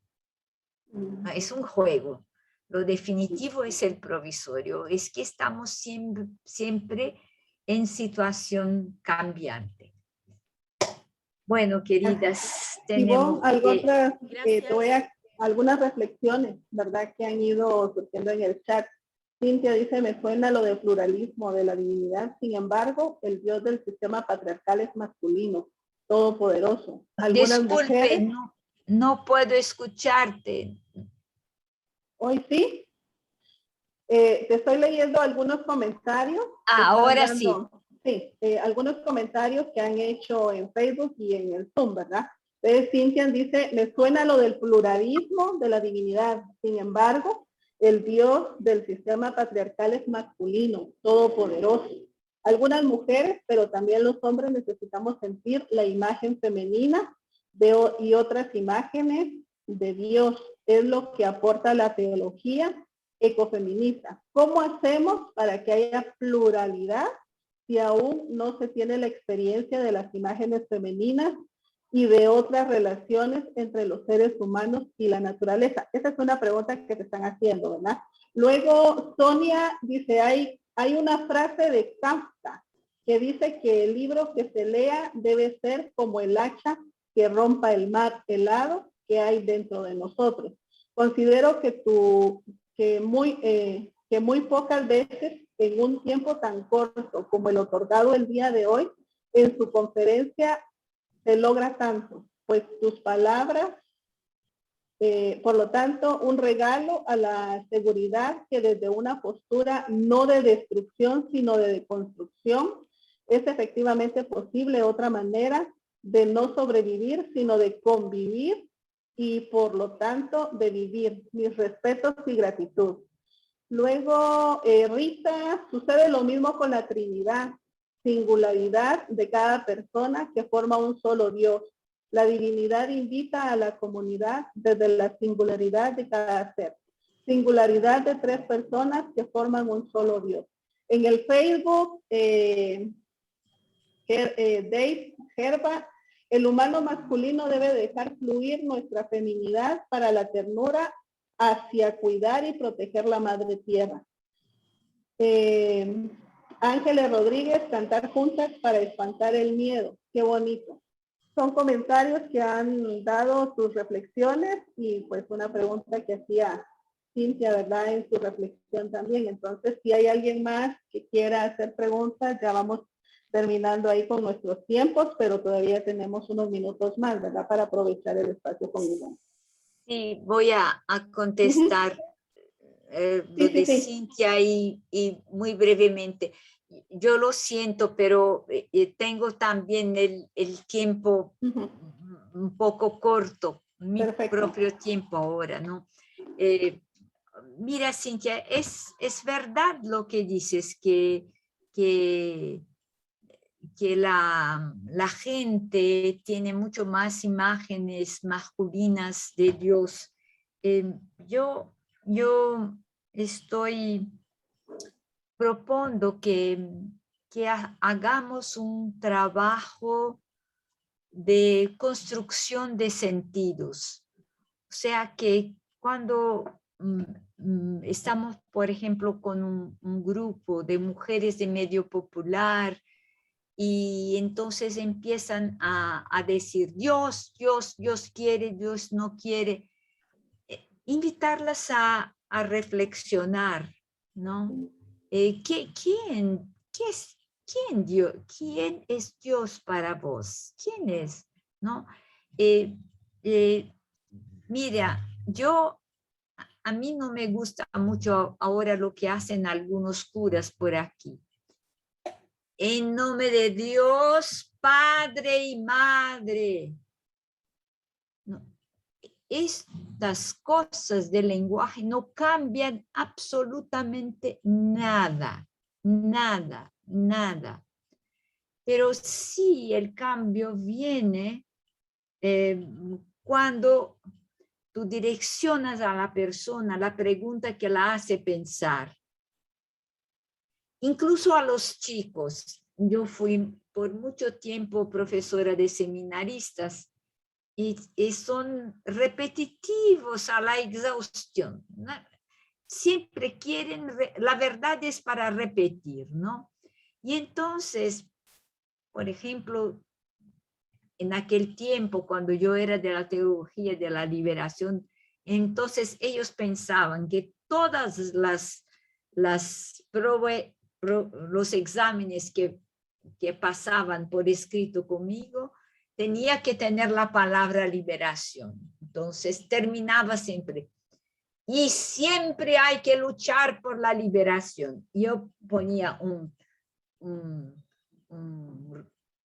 Es un juego. Lo definitivo es el provisorio. Es que estamos siempre en situación cambiante. Bueno, queridas, tenemos algunas reflexiones, ¿verdad? Que han ido surgiendo en el chat. Cintia dice, me suena lo del pluralismo, de la divinidad. Sin embargo, el Dios del sistema patriarcal es masculino, todopoderoso. Disculpe, no puedo escucharte. ¿Hoy sí? Te estoy leyendo algunos comentarios. Ahora sí. Sí, algunos comentarios que han hecho en Facebook y en el Zoom, ¿verdad? Entonces, Cintia dice, me suena lo del pluralismo de la divinidad. Sin embargo, el Dios del sistema patriarcal es masculino, todopoderoso. Algunas mujeres, pero también los hombres necesitamos sentir la imagen femenina y otras imágenes de Dios. Es lo que aporta la teología ecofeminista. ¿Cómo hacemos para que haya pluralidad si aún no se tiene la experiencia de las imágenes femeninas y de otras relaciones entre los seres humanos y la naturaleza? Esa es una pregunta que te están haciendo, ¿verdad? Luego, Sonia dice, hay una frase de Kafka que dice que el libro que se lea debe ser como el hacha que rompa el mar helado que hay dentro de nosotros. Considero que muy pocas veces en un tiempo tan corto como el otorgado el día de hoy, en su conferencia se logra tanto, pues tus palabras, por lo tanto, un regalo a la seguridad que desde una postura no de destrucción, sino de construcción, es efectivamente posible otra manera de no sobrevivir, sino de convivir y por lo tanto de vivir. Mis respetos y gratitud. Luego, Rita, sucede lo mismo con la Trinidad, singularidad de cada persona que forma un solo Dios. La divinidad invita a la comunidad desde la singularidad de cada ser. Singularidad de 3 personas que forman un solo Dios. En el Facebook, Dave Herba, el humano masculino debe dejar fluir nuestra feminidad para la ternura hacia cuidar y proteger la madre tierra. Ángeles Rodríguez, cantar juntas para espantar el miedo. Qué bonito. Son comentarios que han dado sus reflexiones y pues una pregunta que hacía Cintia, ¿verdad? En su reflexión también. Entonces, si hay alguien más que quiera hacer preguntas, ya vamos terminando ahí con nuestros tiempos, pero todavía tenemos unos minutos más, ¿verdad? Para aprovechar el espacio con Ivonne. Sí, voy a contestar lo de Cintia y muy brevemente. Yo lo siento, pero tengo también el tiempo un poco corto, mi propio tiempo ahora, ¿no? Mira, Cintia, es verdad lo que dices, que la gente tiene mucho más imágenes masculinas de Dios. Yo estoy propondo que hagamos un trabajo de construcción de sentidos. O sea que cuando estamos, por ejemplo, con un grupo de mujeres de medio popular y entonces empiezan a decir Dios quiere, Dios no quiere, invitarlas a reflexionar, ¿no? ¿Quién es Dios para vos? ¿Quién es? ¿No? Mira, a mí no me gusta mucho ahora lo que hacen algunos curas por aquí. En nombre de Dios, Padre y Madre. No. Estas cosas del lenguaje no cambian absolutamente nada, nada, nada. Pero sí el cambio viene cuando tú direccionas a la persona la pregunta que la hace pensar. Incluso a los chicos. Yo fui por mucho tiempo profesora de seminaristas y son repetitivos a la exhaustión, ¿no? Siempre quieren, la verdad es para repetir, ¿no? Y entonces, por ejemplo, en aquel tiempo, cuando yo era de la teología de la liberación, entonces ellos pensaban que todas los exámenes que pasaban por escrito conmigo, tenía que tener la palabra liberación. Entonces terminaba siempre. Y siempre hay que luchar por la liberación. Yo ponía un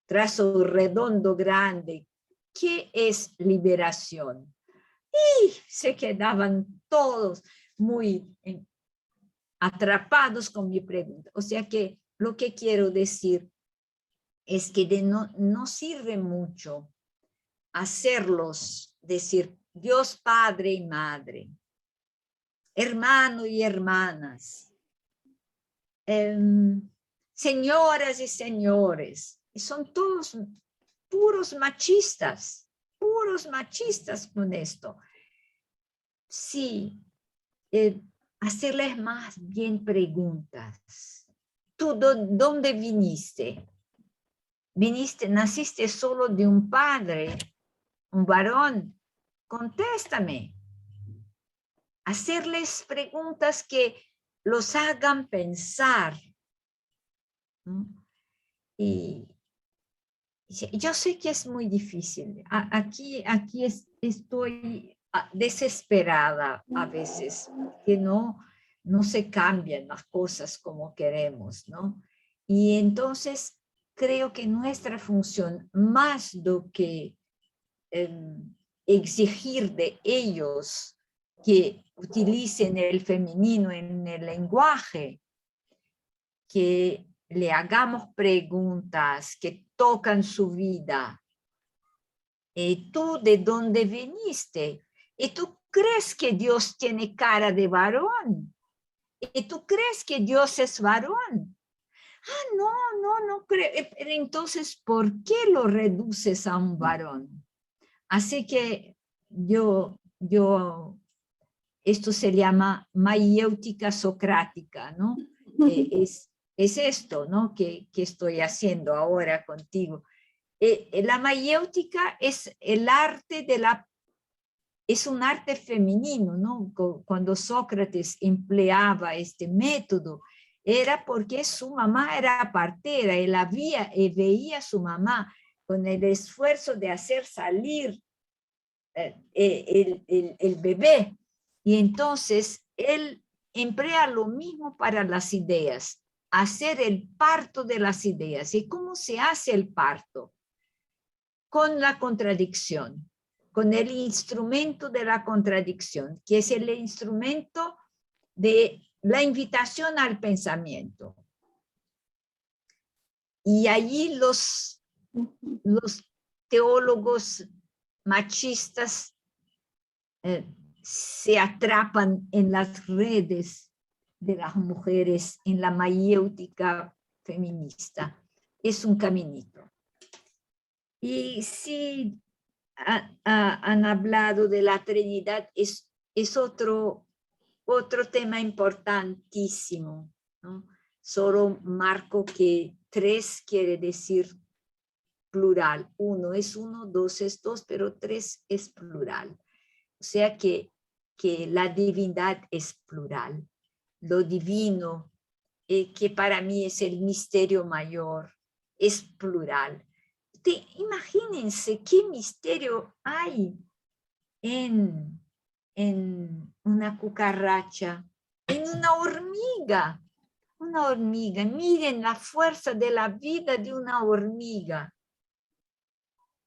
trazo redondo grande. ¿Qué es liberación? Y se quedaban todos muy atrapados con mi pregunta. O sea que lo que quiero decir es que no sirve mucho hacerlos decir Dios Padre y Madre, hermano y hermanas, señoras y señores. Y son todos puros machistas con esto. Sí, hacerles más bien preguntas. ¿Tú dónde viniste? Naciste solo de un padre, un varón. Contéstame. Hacerles preguntas que los hagan pensar. ¿No? Y Yo sé que es muy difícil. Aquí estoy desesperada a veces, que no se cambian las cosas como queremos, ¿no? Y entonces creo que nuestra función, más do que exigir de ellos que utilicen el femenino en el lenguaje, que le hagamos preguntas que tocan su vida. ¿Tú de dónde viniste? ¿Y tú crees que Dios tiene cara de varón? ¿Y tú crees que Dios es varón? Ah, no creo. Entonces, ¿por qué lo reduces a un varón? Así que esto se llama mayéutica socrática, ¿no? Es esto, ¿no? que estoy haciendo ahora contigo. La mayéutica es el arte es un arte femenino, ¿no? Cuando Sócrates empleaba este método, era porque su mamá era partera, él veía a su mamá con el esfuerzo de hacer salir el bebé, y entonces él emplea lo mismo para las ideas, hacer el parto de las ideas. ¿Y cómo se hace el parto? Con la contradicción, con el instrumento de la contradicción, que es el instrumento de la invitación al pensamiento. Y allí los teólogos machistas se atrapan en las redes de las mujeres, en la mayéutica feminista. Es un caminito. Y sí, han hablado de la Trinidad, es otro tema importantísimo, ¿no? Solo marco que 3 quiere decir plural. 1 es 1, 2 es 2, pero 3 es plural. O sea que la divinidad es plural. Lo divino, que para mí es el misterio mayor, es plural. Imagínense qué misterio hay en una cucaracha, en una hormiga. Una hormiga, miren la fuerza de la vida de una hormiga.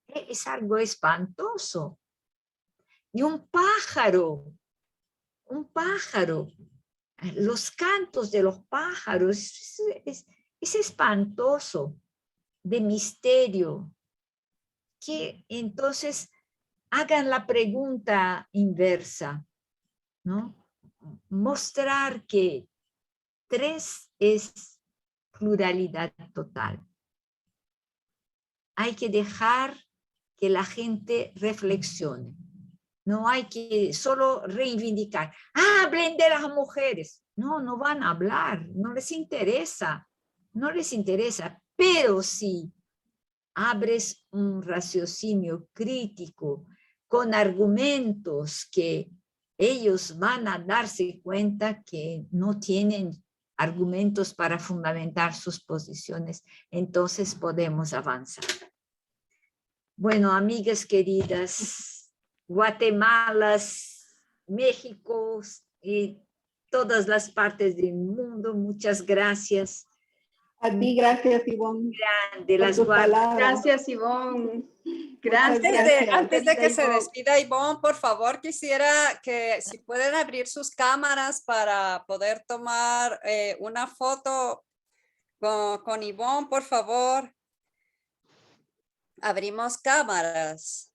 Es algo espantoso. Y un pájaro, los cantos de los pájaros, es espantoso, de misterio. Que entonces hagan la pregunta inversa, ¿no? Mostrar que 3 es pluralidad total. Hay que dejar que la gente reflexione. No hay que solo reivindicar. Hablen de las mujeres. No van a hablar. No les interesa. No les interesa. Pero si abres un raciocinio crítico con argumentos que ellos van a darse cuenta que no tienen argumentos para fundamentar sus posiciones, entonces podemos avanzar. Bueno, amigas queridas, Guatemala, México y todas las partes del mundo, muchas gracias. A ti, gracias, Ivonne. Grande, las palabras. Gracias, Ivonne. Gracias. Antes de que se despida, Ivonne, por favor, quisiera que si pueden abrir sus cámaras para poder tomar una foto con Ivonne, por favor. Abrimos cámaras.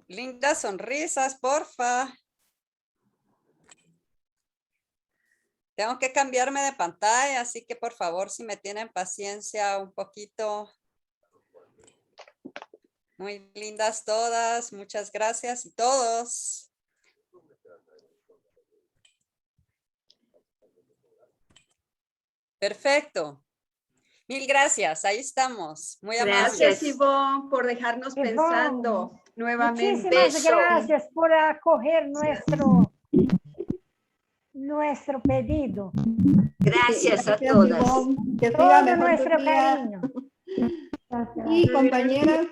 Lindas sonrisas, porfa. Tengo que cambiarme de pantalla, así que por favor, si me tienen paciencia un poquito. Muy lindas todas, muchas gracias y todos. Perfecto. Mil gracias, ahí estamos. Muy amables. Gracias, Ivonne, por dejarnos pensando nuevamente. Muchísimas gracias por acoger nuestro pedido. Gracias a todas. Que Todo nuestro cariño. Y compañeras,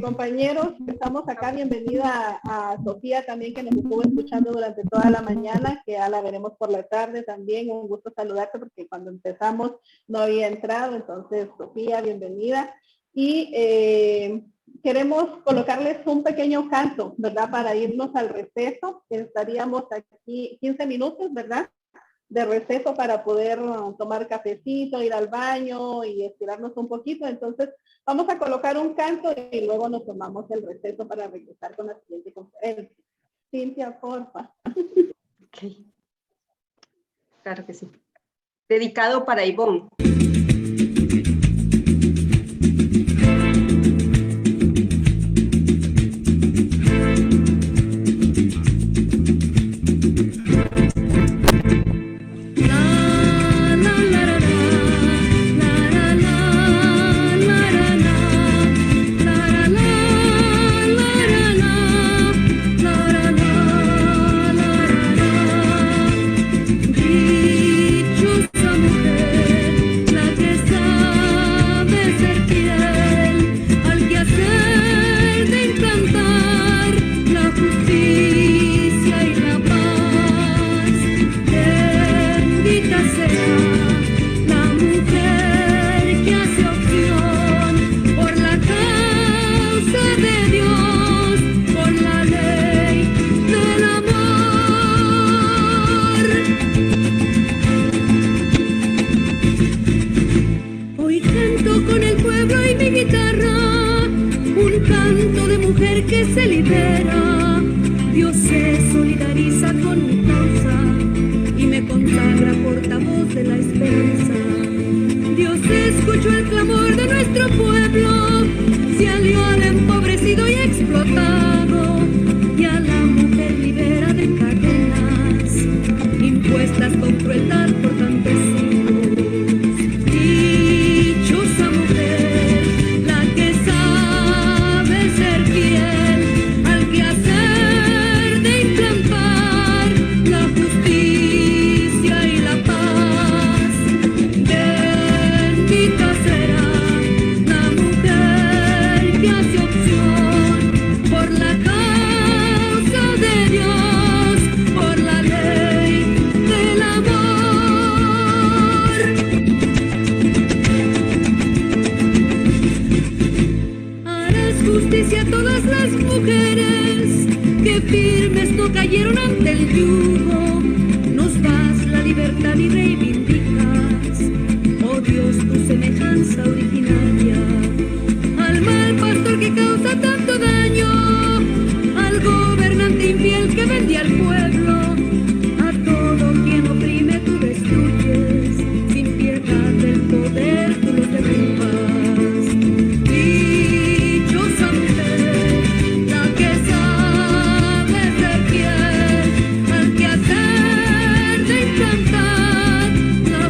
compañeros, estamos acá. Bienvenida a Sofía también, que nos estuvo escuchando durante toda la mañana, que ya la veremos por la tarde también. Un gusto saludarte porque cuando empezamos no había entrado. Entonces, Sofía, bienvenida. Y queremos colocarles un pequeño canto, ¿verdad? Para irnos al receso. Estaríamos aquí 15 minutos, ¿verdad? De receso para poder tomar cafecito, ir al baño y estirarnos un poquito. Entonces, vamos a colocar un canto y luego nos tomamos el receso para regresar con la siguiente conferencia. Cintia, porfa. Ok. Claro que sí. Dedicado para Ivonne. Que se libera, Dios se solidariza con mi causa y me consagra portavoz de la esperanza. Dios escuchó el clamor de nuestro pueblo, se alió al empobrecido y explotado, y a la mujer libera de cadenas impuestas con crueldad por tantos siglos. Dichosa mujer, la que sabe ser fiel al quehacer de implantar la justicia y la paz. Bendita será la mujer que hace opción por la causa de Dios, por la ley del amor. Harás justicia a todas las mujeres que firmes no cayeron ante el yugo. Nos das la libertad y reivindicas, oh Dios, tu semejanza originaria. Al mal pastor que causa tanto daño, al gobernante infiel que vendía al pueblo, a todo quien oprime tú destruyes, sin piedad del poder tú los derrumbas. Dichosa mujer, la que sabe ser fiel al quehacer de implantar la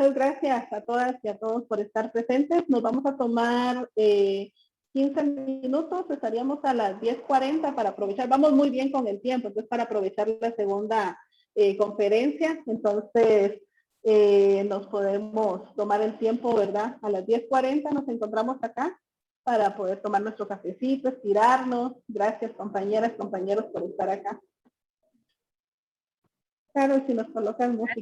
muchas gracias a todas y a todos por estar presentes. Nos vamos a tomar 15 minutos, estaríamos a las 10:40 para aprovechar. Vamos muy bien con el tiempo, entonces para aprovechar la segunda conferencia. Entonces, nos podemos tomar el tiempo, ¿verdad? A las 10:40 nos encontramos acá para poder tomar nuestro cafecito, estirarnos. Gracias, compañeras, compañeros, por estar acá. Claro, si nos colocan música.